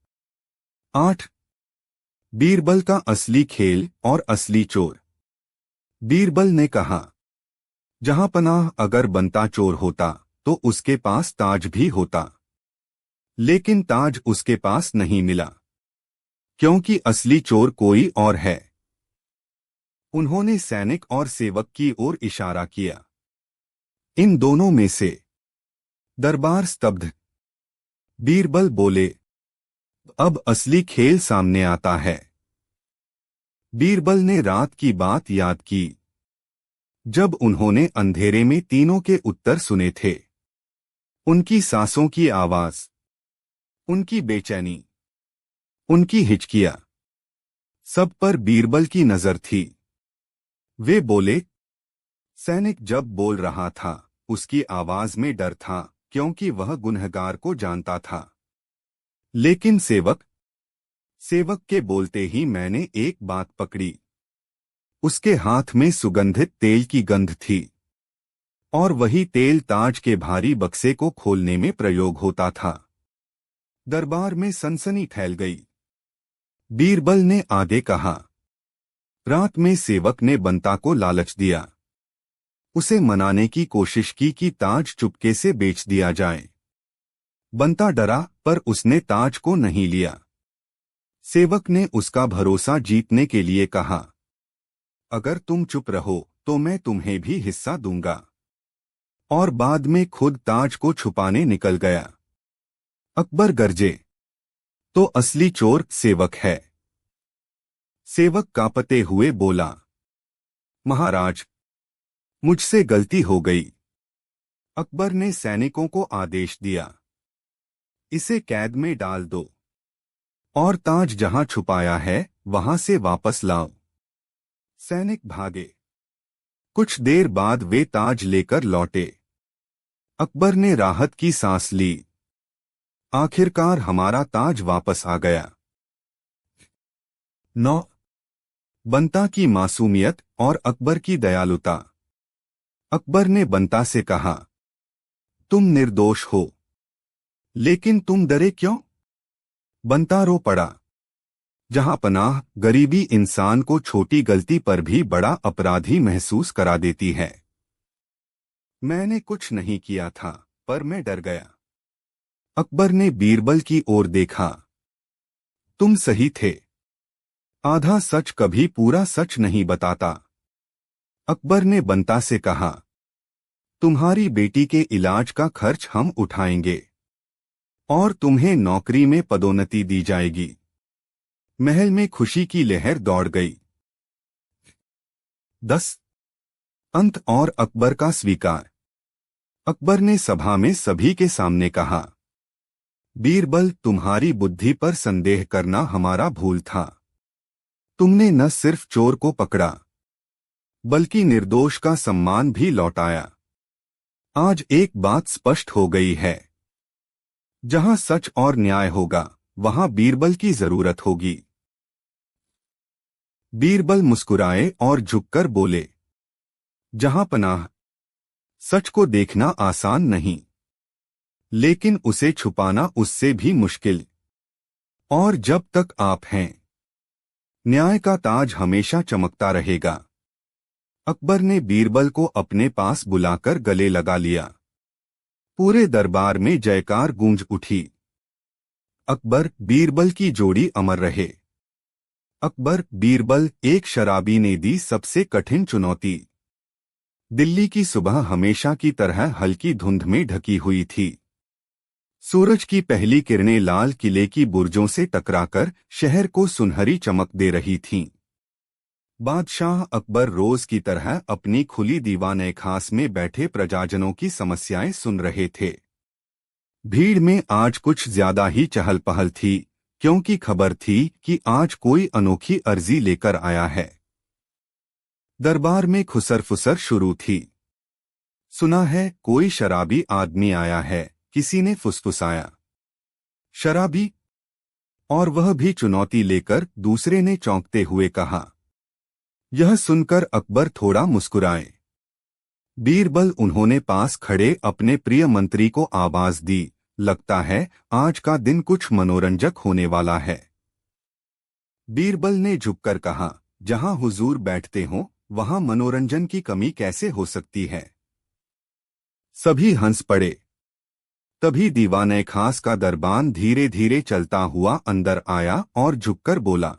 8। बीरबल का असली खेल और असली चोर। बीरबल ने कहा, जहांपनाह, अगर बंता चोर होता तो उसके पास ताज भी होता। लेकिन ताज उसके पास नहीं मिला क्योंकि असली चोर कोई और है। उन्होंने सैनिक और सेवक की ओर इशारा किया। इन दोनों में से। दरबार स्तब्ध। बीरबल बोले, अब असली खेल सामने आता है। बीरबल ने रात की बात याद की जब उन्होंने अंधेरे में तीनों के उत्तर सुने थे। उनकी सांसों की आवाज, उनकी बेचैनी, उनकी हिचकियां, सब पर बीरबल की नजर थी। वे बोले, सैनिक जब बोल रहा था उसकी आवाज में डर था क्योंकि वह गुनहगार को जानता था। लेकिन सेवक के बोलते ही मैंने एक बात पकड़ी। उसके हाथ में सुगंधित तेल की गंध थी और वही तेल ताज के भारी बक्से को खोलने में प्रयोग होता था। दरबार में सनसनी फैल गई। बीरबल ने आगे कहा, रात में सेवक ने बंता को लालच दिया। उसे मनाने की कोशिश की कि ताज चुपके से बेच दिया जाए। बंता डरा पर उसने ताज को नहीं लिया। सेवक ने उसका भरोसा जीतने के लिए कहा, अगर तुम चुप रहो तो मैं तुम्हें भी हिस्सा दूंगा। और बाद में खुद ताज को छुपाने निकल गया। अकबर गरजे, तो असली चोर सेवक है। सेवक कांपते हुए बोला, महाराज, मुझसे गलती हो गई। अकबर ने सैनिकों को आदेश दिया, इसे कैद में डाल दो और ताज जहां छुपाया है वहां से वापस लाओ। सैनिक भागे। कुछ देर बाद वे ताज लेकर लौटे। अकबर ने राहत की सांस ली। आखिरकार हमारा ताज वापस आ गया। 9. बंता की मासूमियत और अकबर की दयालुता। अकबर ने बंता से कहा, तुम निर्दोष हो, लेकिन तुम डरे क्यों? बंता रो पड़ा। जहां पनाह, गरीबी इंसान को छोटी गलती पर भी बड़ा अपराधी महसूस करा देती है। मैंने कुछ नहीं किया था, पर मैं डर गया। अकबर ने बीरबल की ओर देखा। तुम सही थे। आधा सच कभी पूरा सच नहीं बताता। अकबर ने बंता से कहा, तुम्हारी बेटी के इलाज का खर्च हम उठाएंगे और तुम्हें नौकरी में पदोन्नति दी जाएगी। महल में खुशी की लहर दौड़ गई। 10. अंत और अकबर का स्वीकार। अकबर ने सभा में सभी के सामने कहा, बीरबल, तुम्हारी बुद्धि पर संदेह करना हमारा भूल था। तुमने न सिर्फ चोर को पकड़ा, बल्कि निर्दोष का सम्मान भी लौटाया। आज एक बात स्पष्ट हो गई है, जहां सच और न्याय होगा, वहां बीरबल की जरूरत होगी। बीरबल मुस्कुराए और झुककर बोले, जहां पनाह, सच को देखना आसान नहीं, लेकिन उसे छुपाना उससे भी मुश्किल। और जब तक आप हैं, न्याय का ताज हमेशा चमकता रहेगा। अकबर ने बीरबल को अपने पास बुलाकर गले लगा लिया। पूरे दरबार में जयकार गूंज उठी। अकबर बीरबल की जोड़ी अमर रहे। अकबर बीरबल, एक शराबी ने दी सबसे कठिन चुनौती। दिल्ली की सुबह हमेशा की तरह हल्की धुंध में ढकी हुई थी। सूरज की पहली किरणें लाल किले की बुर्जों से टकराकर शहर को सुनहरी चमक दे रही थीं। बादशाह अकबर रोज की तरह अपनी खुली दीवाने खास में बैठे प्रजाजनों की समस्याएं सुन रहे थे। भीड़ में आज कुछ ज्यादा ही चहल पहल थी, क्योंकि खबर थी कि आज कोई अनोखी अर्जी लेकर आया है। दरबार में खुसर फुसर शुरू थी। सुना है कोई शराबी आदमी आया है, किसी ने फुसफुसाया। शराबी? और वह भी चुनौती लेकर, दूसरे ने चौंकते हुए कहा। यह सुनकर अकबर थोड़ा मुस्कुराए। बीरबल, उन्होंने पास खड़े अपने प्रिय मंत्री को आवाज दी, लगता है आज का दिन कुछ मनोरंजक होने वाला है। बीरबल ने झुककर कहा, जहां हुजूर बैठते हों, वहां मनोरंजन की कमी कैसे हो सकती है? सभी हंस पड़े। तभी दीवाने खास का दरबान धीरे धीरे चलता हुआ अंदर आया और झुककर बोला,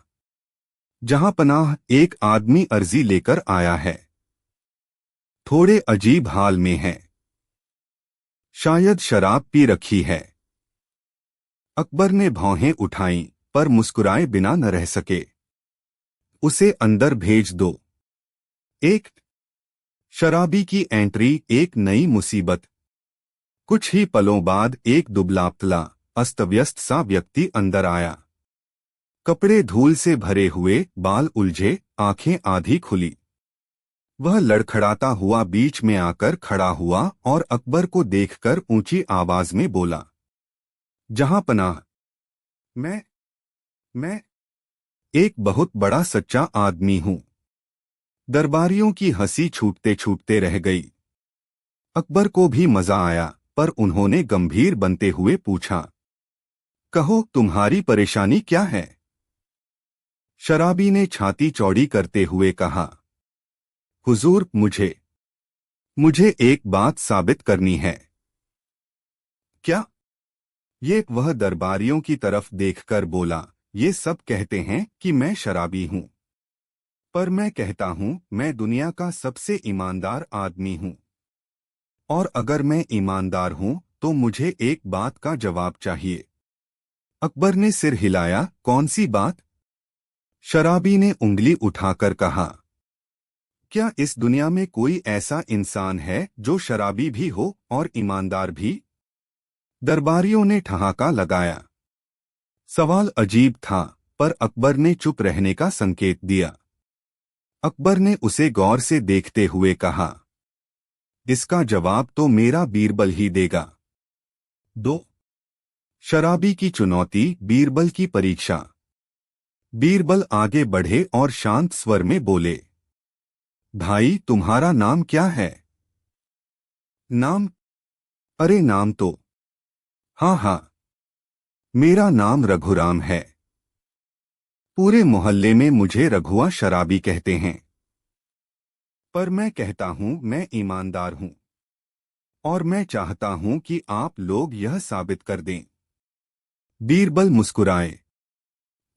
जहां पनाह, एक आदमी अर्जी लेकर आया है। थोड़े अजीब हाल में है। शायद शराब पी रखी है। अकबर ने भौहें उठाईं, पर मुस्कुराए बिना न रह सके। उसे अंदर भेज दो। एक शराबी की एंट्री एक नई मुसीबत। कुछ ही पलों बाद एक दुबला-पतला, अस्तव्यस्त सा व्यक्ति अंदर आया। कपड़े धूल से भरे हुए, बाल उलझे, आंखें आधी खुली। वह लड़खड़ाता हुआ बीच में आकर खड़ा हुआ और अकबर को देखकर ऊंची आवाज में बोला, जहां पनाह, मैं एक बहुत बड़ा सच्चा आदमी हूं। दरबारियों की हंसी छूटते छूटते रह गई। अकबर को भी मजा आया, पर उन्होंने गंभीर बनते हुए पूछा, कहो, तुम्हारी परेशानी क्या है? शराबी ने छाती चौड़ी करते हुए कहा, हुजूर, मुझे एक बात साबित करनी है। क्या? ये वह दरबारियों की तरफ देखकर बोला, ये सब कहते हैं कि मैं शराबी हूं, पर मैं कहता हूं मैं दुनिया का सबसे ईमानदार आदमी हूं। और अगर मैं ईमानदार हूं तो मुझे एक बात का जवाब चाहिए। अकबर ने सिर हिलाया, कौन सी बात? शराबी ने उंगली उठाकर कहा, क्या इस दुनिया में कोई ऐसा इंसान है जो शराबी भी हो और ईमानदार भी? दरबारियों ने ठहाका लगाया। सवाल अजीब था, पर अकबर ने चुप रहने का संकेत दिया। अकबर ने उसे गौर से देखते हुए कहा, इसका जवाब तो मेरा बीरबल ही देगा। 2 शराबी की चुनौती, बीरबल की परीक्षा। बीरबल आगे बढ़े और शांत स्वर में बोले, भाई, तुम्हारा नाम क्या है? नाम? अरे नाम तो। हाँ हाँ, मेरा नाम रघुराम है। पूरे मोहल्ले में मुझे रघुआ शराबी कहते हैं। पर मैं कहता हूं मैं ईमानदार हूं, और मैं चाहता हूं कि आप लोग यह साबित कर दें। बीरबल मुस्कुराए,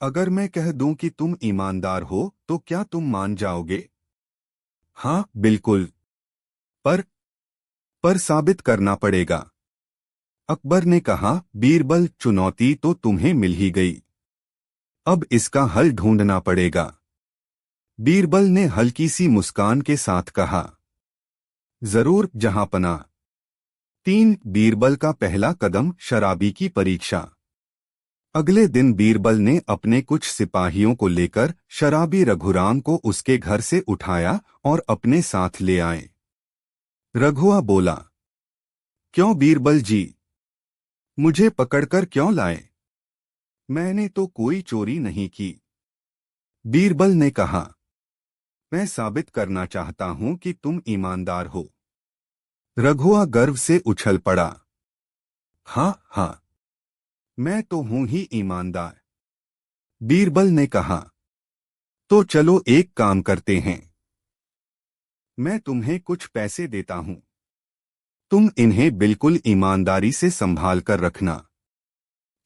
अगर मैं कह दूं कि तुम ईमानदार हो तो क्या तुम मान जाओगे? हाँ, बिल्कुल। पर पर साबित करना पड़ेगा। अकबर ने कहा, बीरबल, चुनौती तो तुम्हें मिल ही गई, अब इसका हल ढूंढना पड़ेगा। बीरबल ने हल्की सी मुस्कान के साथ कहा, जरूर जहांपनाह। 3 बीरबल का पहला कदम, शराबी की परीक्षा। अगले दिन बीरबल ने अपने कुछ सिपाहियों को लेकर शराबी रघुराम को उसके घर से उठाया और अपने साथ ले आए। रघुआ बोला, क्यों बीरबल जी, मुझे पकड़कर क्यों लाए? मैंने तो कोई चोरी नहीं की। बीरबल ने कहा, मैं साबित करना चाहता हूं कि तुम ईमानदार हो। रघुआ गर्व से उछल पड़ा, हाँ हाँ, मैं तो हूं ही ईमानदार। बीरबल ने कहा, तो चलो एक काम करते हैं, मैं तुम्हें कुछ पैसे देता हूं, तुम इन्हें बिल्कुल ईमानदारी से संभाल कर रखना,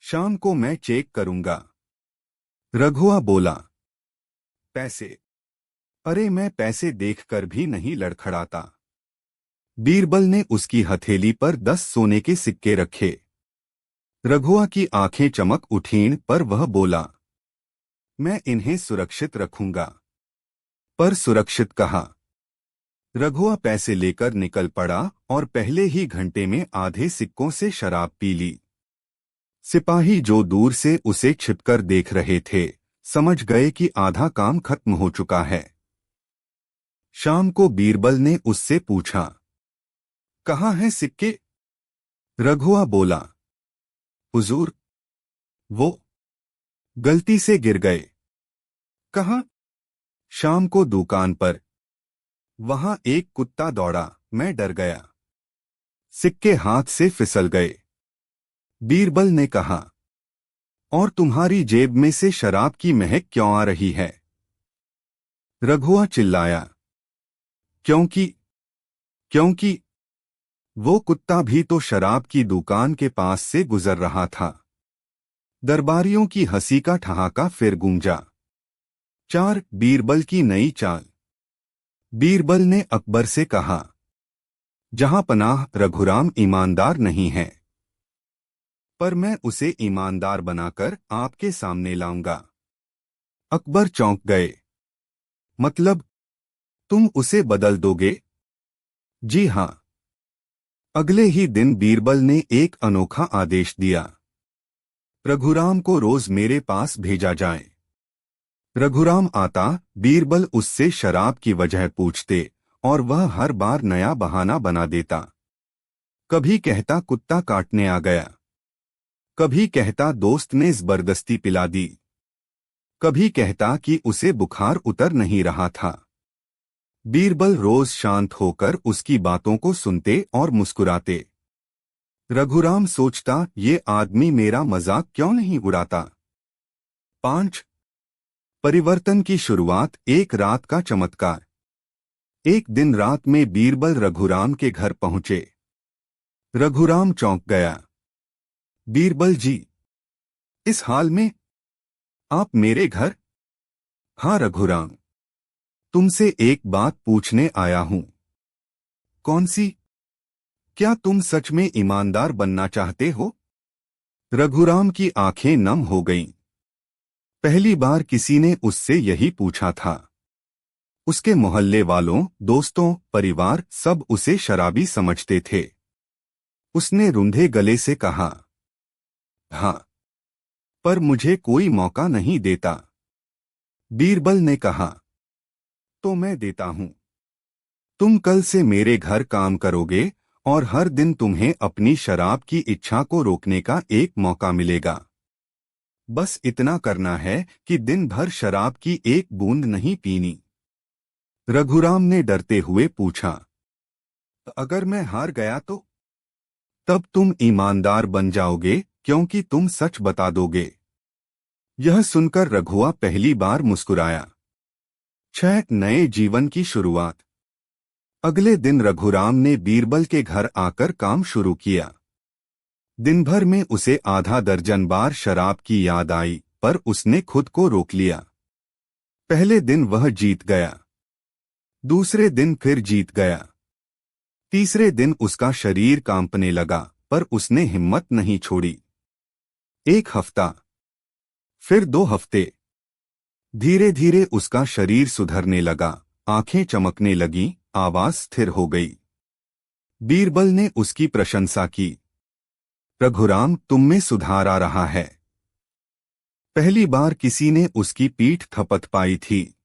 शाम को मैं चेक करूंगा। रघुआ बोला, पैसे? अरे मैं पैसे देखकर भी नहीं लड़खड़ाता। बीरबल ने उसकी हथेली पर 10 सोने के सिक्के रखे। रघुआ की आंखें चमक उठीं, पर वह बोला, मैं इन्हें सुरक्षित रखूंगा। पर सुरक्षित कहा? रघुआ पैसे लेकर निकल पड़ा और पहले ही घंटे में आधे सिक्कों से शराब पी ली। सिपाही जो दूर से उसे छिपकर देख रहे थे, समझ गए कि आधा काम खत्म हो चुका है। शाम को बीरबल ने उससे पूछा, कहाँ हैं सिक्के? रघुआ बोला, हुजूर, वो गलती से गिर गए। कहाँ? शाम को दुकान पर। वहां एक कुत्ता दौड़ा, मैं डर गया, सिक्के हाथ से फिसल गए। बीरबल ने कहा, और तुम्हारी जेब में से शराब की महक क्यों आ रही है? रघुआ चिल्लाया, क्योंकि वो कुत्ता भी तो शराब की दुकान के पास से गुजर रहा था। दरबारियों की हंसी का ठहाका फिर गूंजा। 4 बीरबल की नई चाल। बीरबल ने अकबर से कहा, जहांपनाह, रघुराम ईमानदार नहीं है, पर मैं उसे ईमानदार बनाकर आपके सामने लाऊंगा। अकबर चौंक गए, मतलब तुम उसे बदल दोगे? जी हां। अगले ही दिन बीरबल ने एक अनोखा आदेश दिया, रघुराम को रोज मेरे पास भेजा जाए। रघुराम आता, बीरबल उससे शराब की वजह पूछते और वह हर बार नया बहाना बना देता। कभी कहता कुत्ता काटने आ गया, कभी कहता दोस्त ने जबरदस्ती पिला दी, कभी कहता कि उसे बुखार उतर नहीं रहा था। बीरबल रोज शांत होकर उसकी बातों को सुनते और मुस्कुराते। रघुराम सोचता, ये आदमी मेरा मजाक क्यों नहीं उड़ाता। 5 परिवर्तन की शुरुआत, एक रात का चमत्कार। एक दिन रात में बीरबल रघुराम के घर पहुंचे। रघुराम चौंक गया। बीरबल जी, इस हाल में आप मेरे घर? हाँ रघुराम, तुमसे एक बात पूछने आया हूं। कौन सी? क्या तुम सच में ईमानदार बनना चाहते हो? रघुराम की आंखें नम हो गईं। पहली बार किसी ने उससे यही पूछा था। उसके मोहल्ले वालों, दोस्तों, परिवार सब उसे शराबी समझते थे। उसने रूंधे गले से कहा, हाँ, पर मुझे कोई मौका नहीं देता। बीरबल ने कहा, तो मैं देता हूं। तुम कल से मेरे घर काम करोगे और हर दिन तुम्हें अपनी शराब की इच्छा को रोकने का एक मौका मिलेगा। बस इतना करना है कि दिन भर शराब की एक बूंद नहीं पीनी। रघुराम ने डरते हुए पूछा, अगर मैं हार गया तो? तब तुम ईमानदार बन जाओगे, क्योंकि तुम सच बता दोगे। यह सुनकर रघुआ पहली बार मुस्कुराया। 6 नए जीवन की शुरुआत। अगले दिन रघुराम ने बीरबल के घर आकर काम शुरू किया। दिन भर में उसे आधा दर्जन बार शराब की याद आई, पर उसने खुद को रोक लिया। पहले दिन वह जीत गया, दूसरे दिन फिर जीत गया, तीसरे दिन उसका शरीर कांपने लगा, पर उसने हिम्मत नहीं छोड़ी। 1 हफ्ता, फिर 2 हफ्ते। धीरे धीरे उसका शरीर सुधरने लगा, आंखें चमकने लगीं, आवाज स्थिर हो गई। बीरबल ने उसकी प्रशंसा की। रघुराम, तुम में सुधार आ रहा है। पहली बार किसी ने उसकी पीठ थपथपाई थी।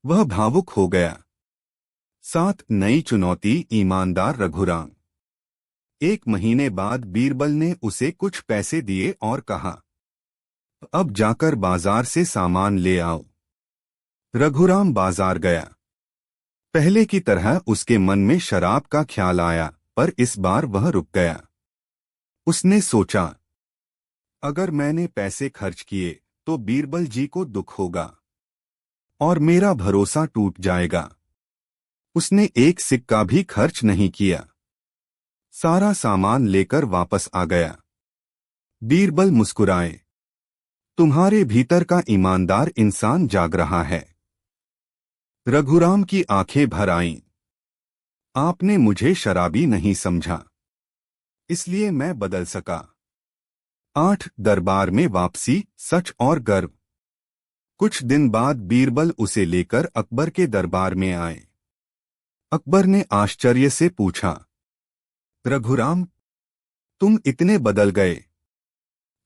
वह भावुक हो गया। 7 नई चुनौती, ईमानदार रघुराम। 1 महीने बाद बीरबल ने उसे कुछ पैसे दिए और कहा, अब जाकर बाजार से सामान ले आओ। रघुराम बाजार गया। पहले की तरह उसके मन में शराब का ख्याल आया, पर इस बार वह रुक गया। उसने सोचा, अगर मैंने पैसे खर्च किए तो बीरबल जी को दुख होगा और मेरा भरोसा टूट जाएगा। उसने एक सिक्का भी खर्च नहीं किया। सारा सामान लेकर वापस आ गया। बीरबल मुस्कुराए, तुम्हारे भीतर का ईमानदार इंसान जाग रहा है। रघुराम की आंखें भर आईं। आपने मुझे शराबी नहीं समझा, इसलिए मैं बदल सका। 8 दरबार में वापसी, सच और गर्व। कुछ दिन बाद बीरबल उसे लेकर अकबर के दरबार में आए। अकबर ने आश्चर्य से पूछा, रघुराम, तुम इतने बदल गए?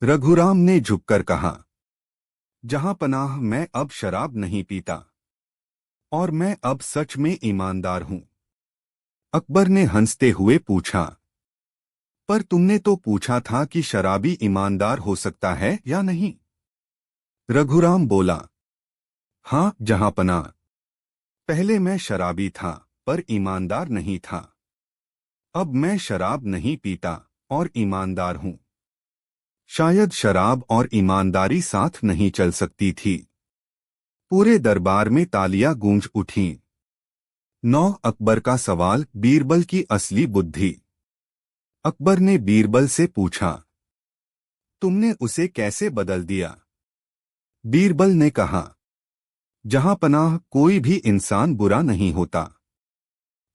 रघुराम ने झुककर कहा, जहां पनाह, मैं अब शराब नहीं पीता और मैं अब सच में ईमानदार हूं। अकबर ने हंसते हुए पूछा, पर तुमने तो पूछा था कि शराबी ईमानदार हो सकता है या नहीं? रघुराम बोला, हाँ जहांपनाह, पहले मैं शराबी था पर ईमानदार नहीं था। अब मैं शराब नहीं पीता और ईमानदार हूं। शायद शराब और ईमानदारी साथ नहीं चल सकती थी। पूरे दरबार में तालियां गूंज उठीं। 9 अकबर का सवाल, बीरबल की असली बुद्धि। अकबर ने बीरबल से पूछा, तुमने उसे कैसे बदल दिया? बीरबल ने कहा, जहांपनाह, कोई भी इंसान बुरा नहीं होता।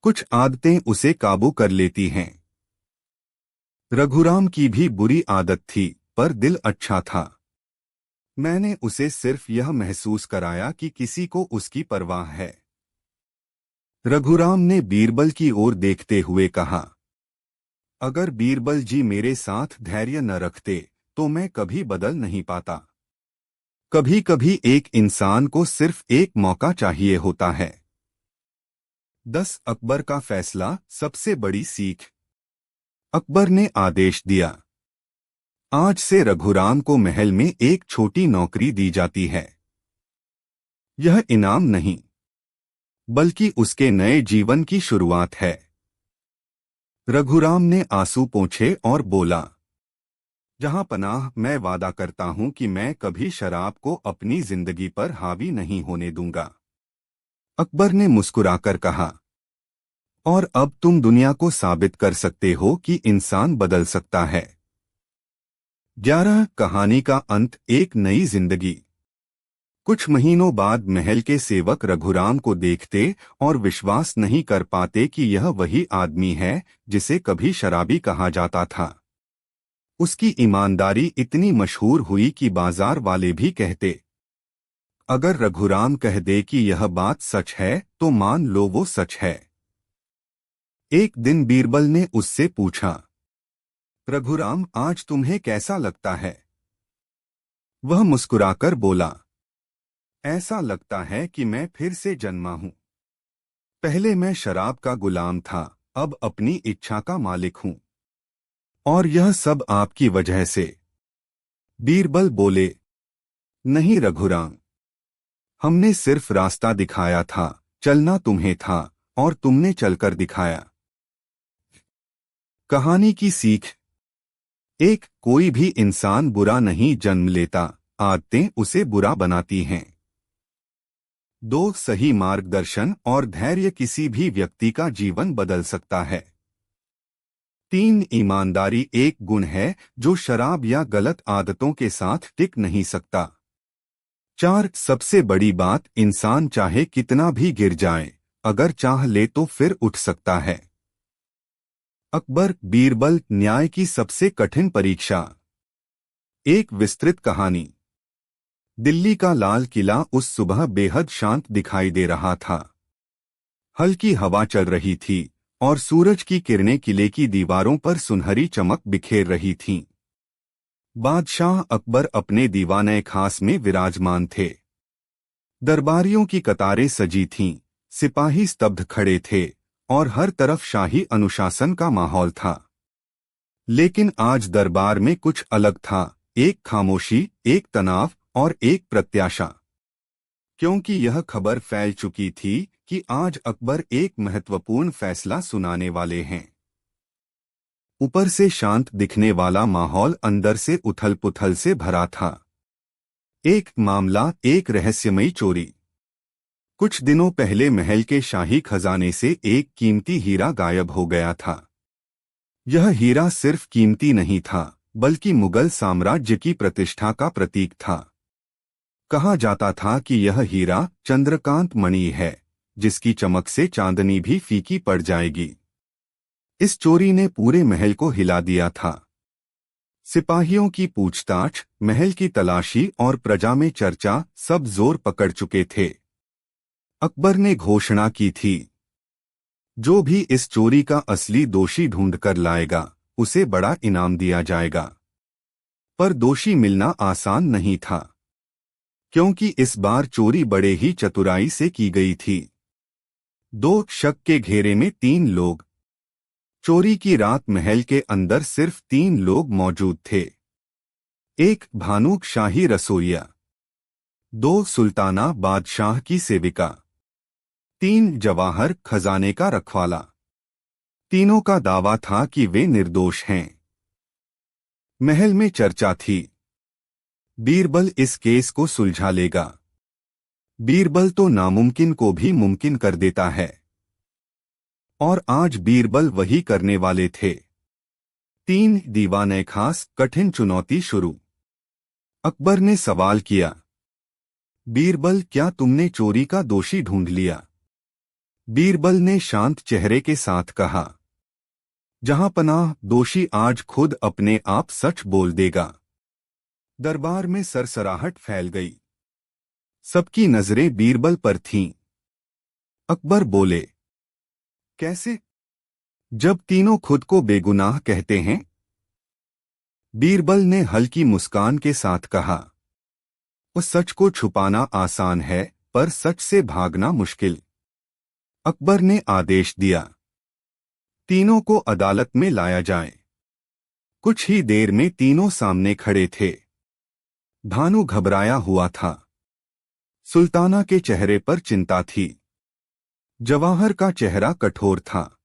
कुछ आदतें उसे काबू कर लेती हैं। रघुराम की भी बुरी आदत थी, पर दिल अच्छा था। मैंने उसे सिर्फ यह महसूस कराया कि किसी को उसकी परवाह है। रघुराम ने बीरबल की ओर देखते हुए कहा, अगर बीरबल जी मेरे साथ धैर्य न रखते तो मैं कभी बदल नहीं पाता। कभी कभी एक इंसान को सिर्फ एक मौका चाहिए होता है। 10 अकबर का फैसला, सबसे बड़ी सीख। अकबर ने आदेश दिया, आज से रघुराम को महल में एक छोटी नौकरी दी जाती है। यह इनाम नहीं, बल्कि उसके नए जीवन की शुरुआत है। रघुराम ने आंसू पोंछे और बोला, जहां पनाह, मैं वादा करता हूं कि मैं कभी शराब को अपनी जिंदगी पर हावी नहीं होने दूंगा। अकबर ने मुस्कुराकर कहा, और अब तुम दुनिया को साबित कर सकते हो कि इंसान बदल सकता है। 11 कहानी का अंत, एक नई जिंदगी। कुछ महीनों बाद महल के सेवक रघुराम को देखते और विश्वास नहीं कर पाते कि यह वही आदमी है जिसे कभी शराबी कहा जाता था। उसकी ईमानदारी इतनी मशहूर हुई कि बाजार वाले भी कहते, अगर रघुराम कह दे कि यह बात सच है तो मान लो वो सच है। एक दिन बीरबल ने उससे पूछा, रघुराम, आज तुम्हें कैसा लगता है? वह मुस्कुराकर बोला, ऐसा लगता है कि मैं फिर से जन्मा हूं। पहले मैं शराब का गुलाम था, अब अपनी इच्छा का मालिक हूं। और यह सब आपकी वजह से। बीरबल बोले, नहीं रघुराम, हमने सिर्फ रास्ता दिखाया था, चलना तुम्हें था, और तुमने चलकर दिखाया। कहानी की सीख। एक, कोई भी इंसान बुरा नहीं जन्म लेता, आदतें उसे बुरा बनाती हैं। 2, सही मार्गदर्शन और धैर्य किसी भी व्यक्ति का जीवन बदल सकता है। 3, ईमानदारी एक गुण है जो शराब या गलत आदतों के साथ टिक नहीं सकता। 4, सबसे बड़ी बात, इंसान चाहे कितना भी गिर जाए, अगर चाह ले तो फिर उठ सकता है। अकबर बीरबल, न्याय की सबसे कठिन परीक्षा। एक विस्तृत कहानी। दिल्ली का लाल किला उस सुबह बेहद शांत दिखाई दे रहा था। हल्की हवा चल रही थी और सूरज की किरणें किले की दीवारों पर सुनहरी चमक बिखेर रही थीं। बादशाह अकबर अपने दीवाने खास में विराजमान थे। दरबारियों की कतारें सजी थीं, सिपाही स्तब्ध खड़े थे और हर तरफ शाही अनुशासन का माहौल था। लेकिन आज दरबार में कुछ अलग था, एक खामोशी, एक तनाव और एक प्रत्याशा। क्योंकि यह खबर फैल चुकी थी कि आज अकबर एक महत्वपूर्ण फैसला सुनाने वाले हैं। ऊपर से शांत दिखने वाला माहौल अंदर से उथल-पुथल से भरा था। एक मामला, एक रहस्यमयी चोरी। कुछ दिनों पहले महल के शाही खजाने से एक कीमती हीरा गायब हो गया था। यह हीरा सिर्फ कीमती नहीं था, बल्कि मुगल साम्राज्य की प्रतिष्ठा का प्रतीक था। कहा जाता था कि यह हीरा चंद्रकांत मणि है, जिसकी चमक से चांदनी भी फीकी पड़ जाएगी। इस चोरी ने पूरे महल को हिला दिया था। सिपाहियों की पूछताछ, महल की तलाशी और प्रजा में चर्चा सब जोर पकड़ चुके थे। अकबर ने घोषणा की थी, जो भी इस चोरी का असली दोषी ढूंढ कर लाएगा, उसे बड़ा इनाम दिया जाएगा। पर दोषी मिलना आसान नहीं था, क्योंकि इस बार चोरी बड़े ही चतुराई से की गई थी। 2, शक के घेरे में 3 लोग। चोरी की रात महल के अंदर सिर्फ 3 लोग मौजूद थे। 1, भानुक शाही रसोइया। 2, सुल्ताना बादशाह की सेविका। 3, जवाहर खजाने का रखवाला। तीनों का दावा था कि वे निर्दोष हैं। महल में चर्चा थी, बीरबल इस केस को सुलझा लेगा। बीरबल तो नामुमकिन को भी मुमकिन कर देता है। और आज बीरबल वही करने वाले थे। 3, दीवाने खास, कठिन चुनौती शुरू। अकबर ने सवाल किया, बीरबल, क्या तुमने चोरी का दोषी ढूंढ लिया? बीरबल ने शांत चेहरे के साथ कहा, जहां पनाह, दोषी आज खुद अपने आप सच बोल देगा। दरबार में सरसराहट फैल गई। सबकी नजरें बीरबल पर थीं। अकबर बोले, कैसे? जब तीनों खुद को बेगुनाह कहते हैं? बीरबल ने हल्की मुस्कान के साथ कहा, उस सच को छुपाना आसान है, पर सच से भागना मुश्किल। अकबर ने आदेश दिया, तीनों को अदालत में लाया जाए। कुछ ही देर में तीनों सामने खड़े थे। भानु घबराया हुआ था। सुल्ताना के चेहरे पर चिंता थी। जवाहर का चेहरा कठोर था।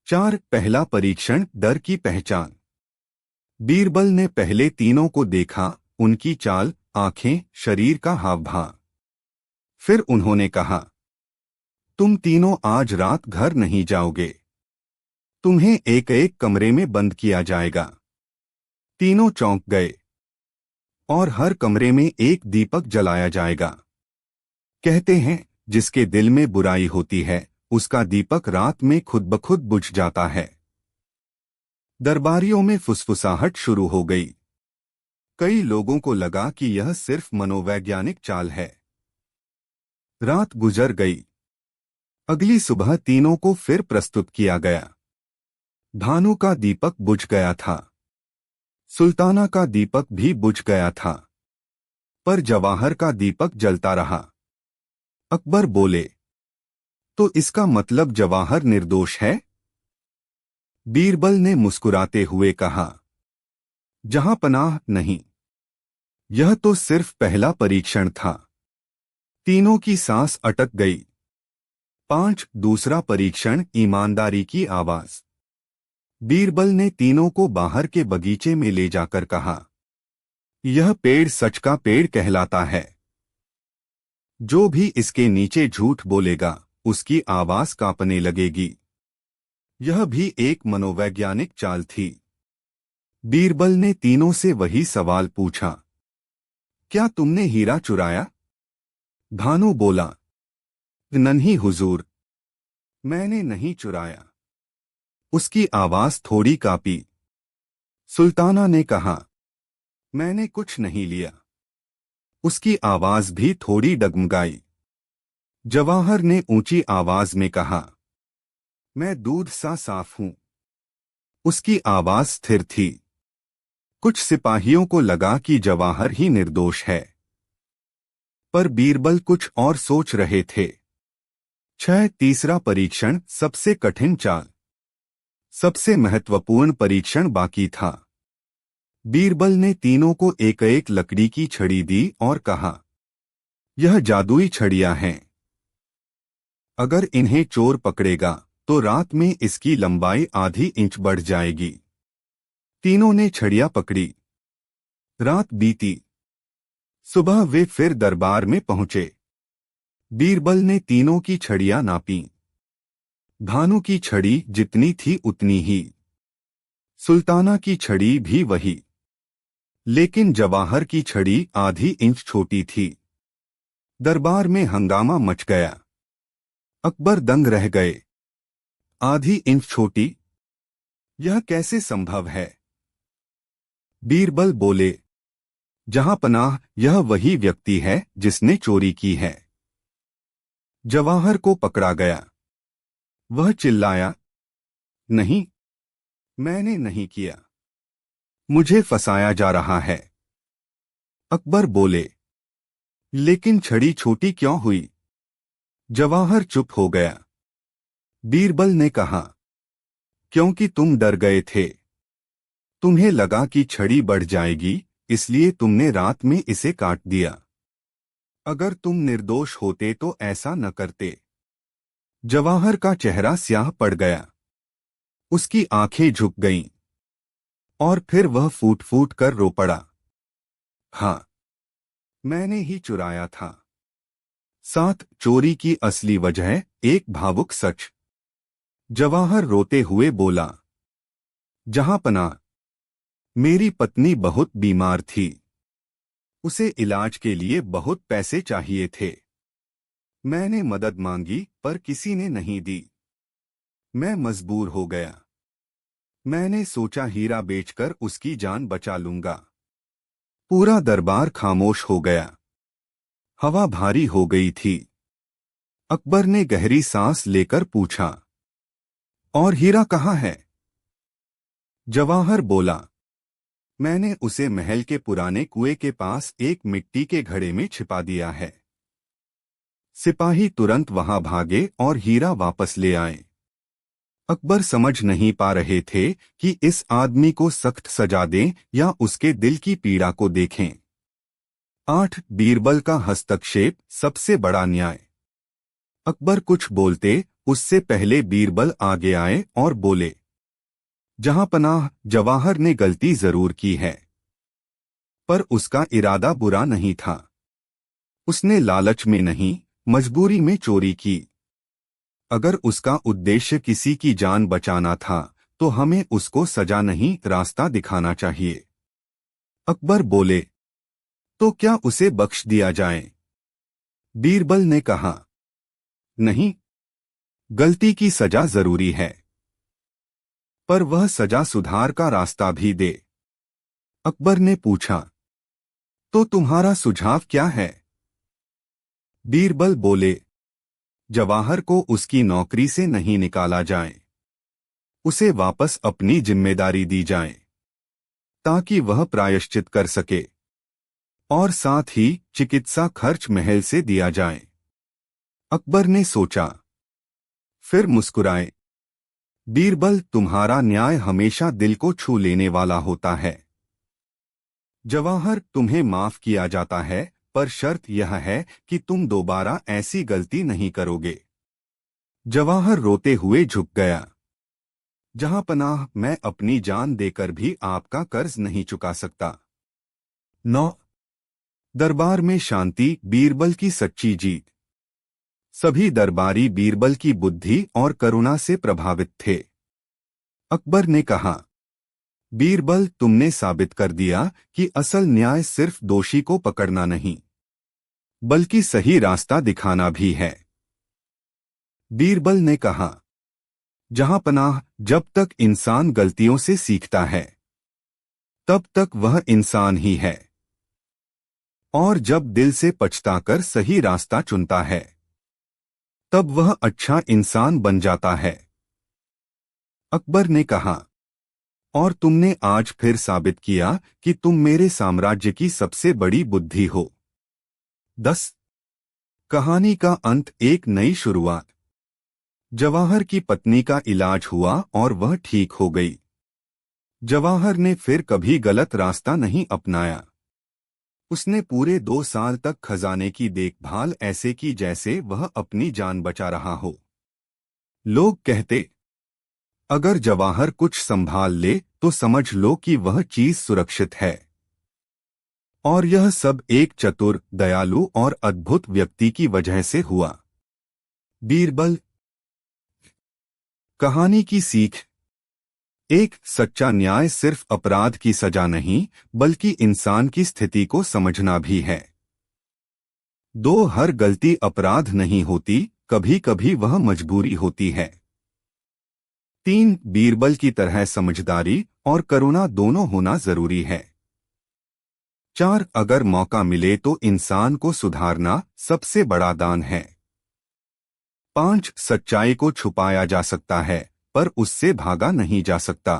4, पहला परीक्षण, डर की पहचान। बीरबल ने पहले तीनों को देखा, उनकी चाल, आंखें, शरीर का हाव भाव। फिर उन्होंने कहा, तुम तीनों आज रात घर नहीं जाओगे। तुम्हें एक एक कमरे में बंद किया जाएगा। तीनों चौंक गए। और हर कमरे में एक दीपक जलाया जाएगा। कहते हैं, जिसके दिल में बुराई होती है, उसका दीपक रात में खुद ब खुद बुझ जाता है। दरबारियों में फुसफुसाहट शुरू हो गई। कई लोगों को लगा कि यह सिर्फ मनोवैज्ञानिक चाल है। रात गुजर गई। अगली सुबह तीनों को फिर प्रस्तुत किया गया। भानु का दीपक बुझ गया था। सुल्ताना का दीपक भी बुझ गया था। पर जवाहर का दीपक जलता रहा। अकबर बोले, तो इसका मतलब जवाहर निर्दोष है? बीरबल ने मुस्कुराते हुए कहा, जहां पनाह नहीं। यह तो सिर्फ पहला परीक्षण था। तीनों की सांस अटक गई। 5 दूसरा परीक्षण, ईमानदारी की आवाज। बीरबल ने तीनों को बाहर के बगीचे में ले जाकर कहा, यह पेड़ सच का पेड़ कहलाता है। जो भी इसके नीचे झूठ बोलेगा, उसकी आवाज कांपने लगेगी। यह भी एक मनोवैज्ञानिक चाल थी। बीरबल ने तीनों से वही सवाल पूछा, क्या तुमने हीरा चुराया? भानु बोला, नहीं हुजूर, मैंने नहीं चुराया। उसकी आवाज थोड़ी कांपी। सुल्ताना ने कहा, मैंने कुछ नहीं लिया। उसकी आवाज भी थोड़ी डगमगाई। जवाहर ने ऊंची आवाज में कहा, मैं दूध सा साफ हूं। उसकी आवाज स्थिर थी। कुछ सिपाहियों को लगा कि जवाहर ही निर्दोष है। पर बीरबल कुछ और सोच रहे थे। 6 तीसरा परीक्षण, सबसे कठिन चाल। सबसे महत्वपूर्ण परीक्षण बाकी था। बीरबल ने तीनों को एक एक लकड़ी की छड़ी दी और कहा, यह जादुई छड़ियां हैं। अगर इन्हें चोर पकड़ेगा तो रात में इसकी लंबाई आधी इंच बढ़ जाएगी। तीनों ने छड़ियां पकड़ी। रात बीती। सुबह वे फिर दरबार में पहुंचे। बीरबल ने तीनों की छड़ियां नापीं। भानु की छड़ी जितनी थी उतनी ही। सुल्ताना की छड़ी भी वही। लेकिन जवाहर की छड़ी आधी इंच छोटी थी। दरबार में हंगामा मच गया। अकबर दंग रह गए। आधी इंच छोटी? यह कैसे संभव है? बीरबल बोले, जहां पनाह, यह वही व्यक्ति है जिसने चोरी की है। जवाहर को पकड़ा गया। वह चिल्लाया, नहीं, मैंने नहीं किया। मुझे फंसाया जा रहा है। अकबर बोले, लेकिन छड़ी छोटी क्यों हुई? जवाहर चुप हो गया। बीरबल ने कहा, क्योंकि तुम डर गए थे। तुम्हें लगा कि छड़ी बढ़ जाएगी, इसलिए तुमने रात में इसे काट दिया। अगर तुम निर्दोष होते तो ऐसा न करते। जवाहर का चेहरा स्याह पड़ गया। उसकी आंखें झुक गईं। और फिर वह फूट फूट कर रो पड़ा। हाँ, मैंने ही चुराया था। 7 चोरी की असली वजह, एक भावुक सच। जवाहर रोते हुए बोला, जहां पनाह, मेरी पत्नी बहुत बीमार थी। उसे इलाज के लिए बहुत पैसे चाहिए थे। मैंने मदद मांगी पर किसी ने नहीं दी। मैं मजबूर हो गया। मैंने सोचा हीरा बेचकर उसकी जान बचा लूंगा। पूरा दरबार खामोश हो गया। हवा भारी हो गई थी। अकबर ने गहरी सांस लेकर पूछा, और हीरा कहाँ है? जवाहर बोला, मैंने उसे महल के पुराने कुएं के पास एक मिट्टी के घड़े में छिपा दिया है। सिपाही तुरंत वहां भागे और हीरा वापस ले आए। अकबर समझ नहीं पा रहे थे कि इस आदमी को सख्त सजा दें या उसके दिल की पीड़ा को देखें। 8 बीरबल का हस्तक्षेप, सबसे बड़ा न्याय। अकबर कुछ बोलते, उससे पहले बीरबल आगे आए और बोले, जहां पनाह, जवाहर ने गलती जरूर की है, पर उसका इरादा बुरा नहीं था। उसने लालच में नहीं, मजबूरी में चोरी की। अगर उसका उद्देश्य किसी की जान बचाना था, तो हमें उसको सजा नहीं, रास्ता दिखाना चाहिए। अकबर बोले, तो क्या उसे बख्श दिया जाए? बीरबल ने कहा, नहीं, गलती की सजा जरूरी है, पर वह सजा सुधार का रास्ता भी दे। अकबर ने पूछा, तो तुम्हारा सुझाव क्या है? बीरबल बोले, जवाहर को उसकी नौकरी से नहीं निकाला जाए, उसे वापस अपनी जिम्मेदारी दी जाए, ताकि वह प्रायश्चित कर सके, और साथ ही चिकित्सा खर्च महल से दिया जाए। अकबर ने सोचा, फिर मुस्कुराए। बीरबल, तुम्हारा न्याय हमेशा दिल को छू लेने वाला होता है। जवाहर, तुम्हें माफ किया जाता है, पर शर्त यह है कि तुम दोबारा ऐसी गलती नहीं करोगे। जवाहर रोते हुए झुक गया। जहां पनाह, मैं अपनी जान देकर भी आपका कर्ज नहीं चुका सकता। 9। दरबार में शांति, बीरबल की सच्ची जीत। सभी दरबारी बीरबल की बुद्धि और करुणा से प्रभावित थे। अकबर ने कहा, बीरबल, तुमने साबित कर दिया कि असल न्याय सिर्फ दोषी को पकड़ना नहीं, बल्कि सही रास्ता दिखाना भी है। बीरबल ने कहा, जहां पनाह, जब तक इंसान गलतियों से सीखता है, तब तक वह इंसान ही है, और जब दिल से पछताकर सही रास्ता चुनता है, तब वह अच्छा इंसान बन जाता है। अकबर ने कहा, और तुमने आज फिर साबित किया कि तुम मेरे साम्राज्य की सबसे बड़ी बुद्धि हो। 10। कहानी का अंत, एक नई शुरुआत। जवाहर की पत्नी का इलाज हुआ और वह ठीक हो गई। जवाहर ने फिर कभी गलत रास्ता नहीं अपनाया। उसने पूरे 2 साल तक खजाने की देखभाल ऐसे की जैसे वह अपनी जान बचा रहा हो। लोग कहते, अगर जवाहर कुछ संभाल ले तो समझ लो कि वह चीज सुरक्षित है। और यह सब एक चतुर, दयालु और अद्भुत व्यक्ति की वजह से हुआ। बीरबल। कहानी की सीख। एक, सच्चा न्याय सिर्फ अपराध की सजा नहीं, बल्कि इंसान की स्थिति को समझना भी है। 2, हर गलती अपराध नहीं होती, कभी कभी वह मजबूरी होती है। 3, बीरबल की तरह समझदारी और करुणा दोनों होना जरूरी है। 4, अगर मौका मिले तो इंसान को सुधारना सबसे बड़ा दान है। 5, सच्चाई को छुपाया जा सकता है, पर उससे भागा नहीं जा सकता।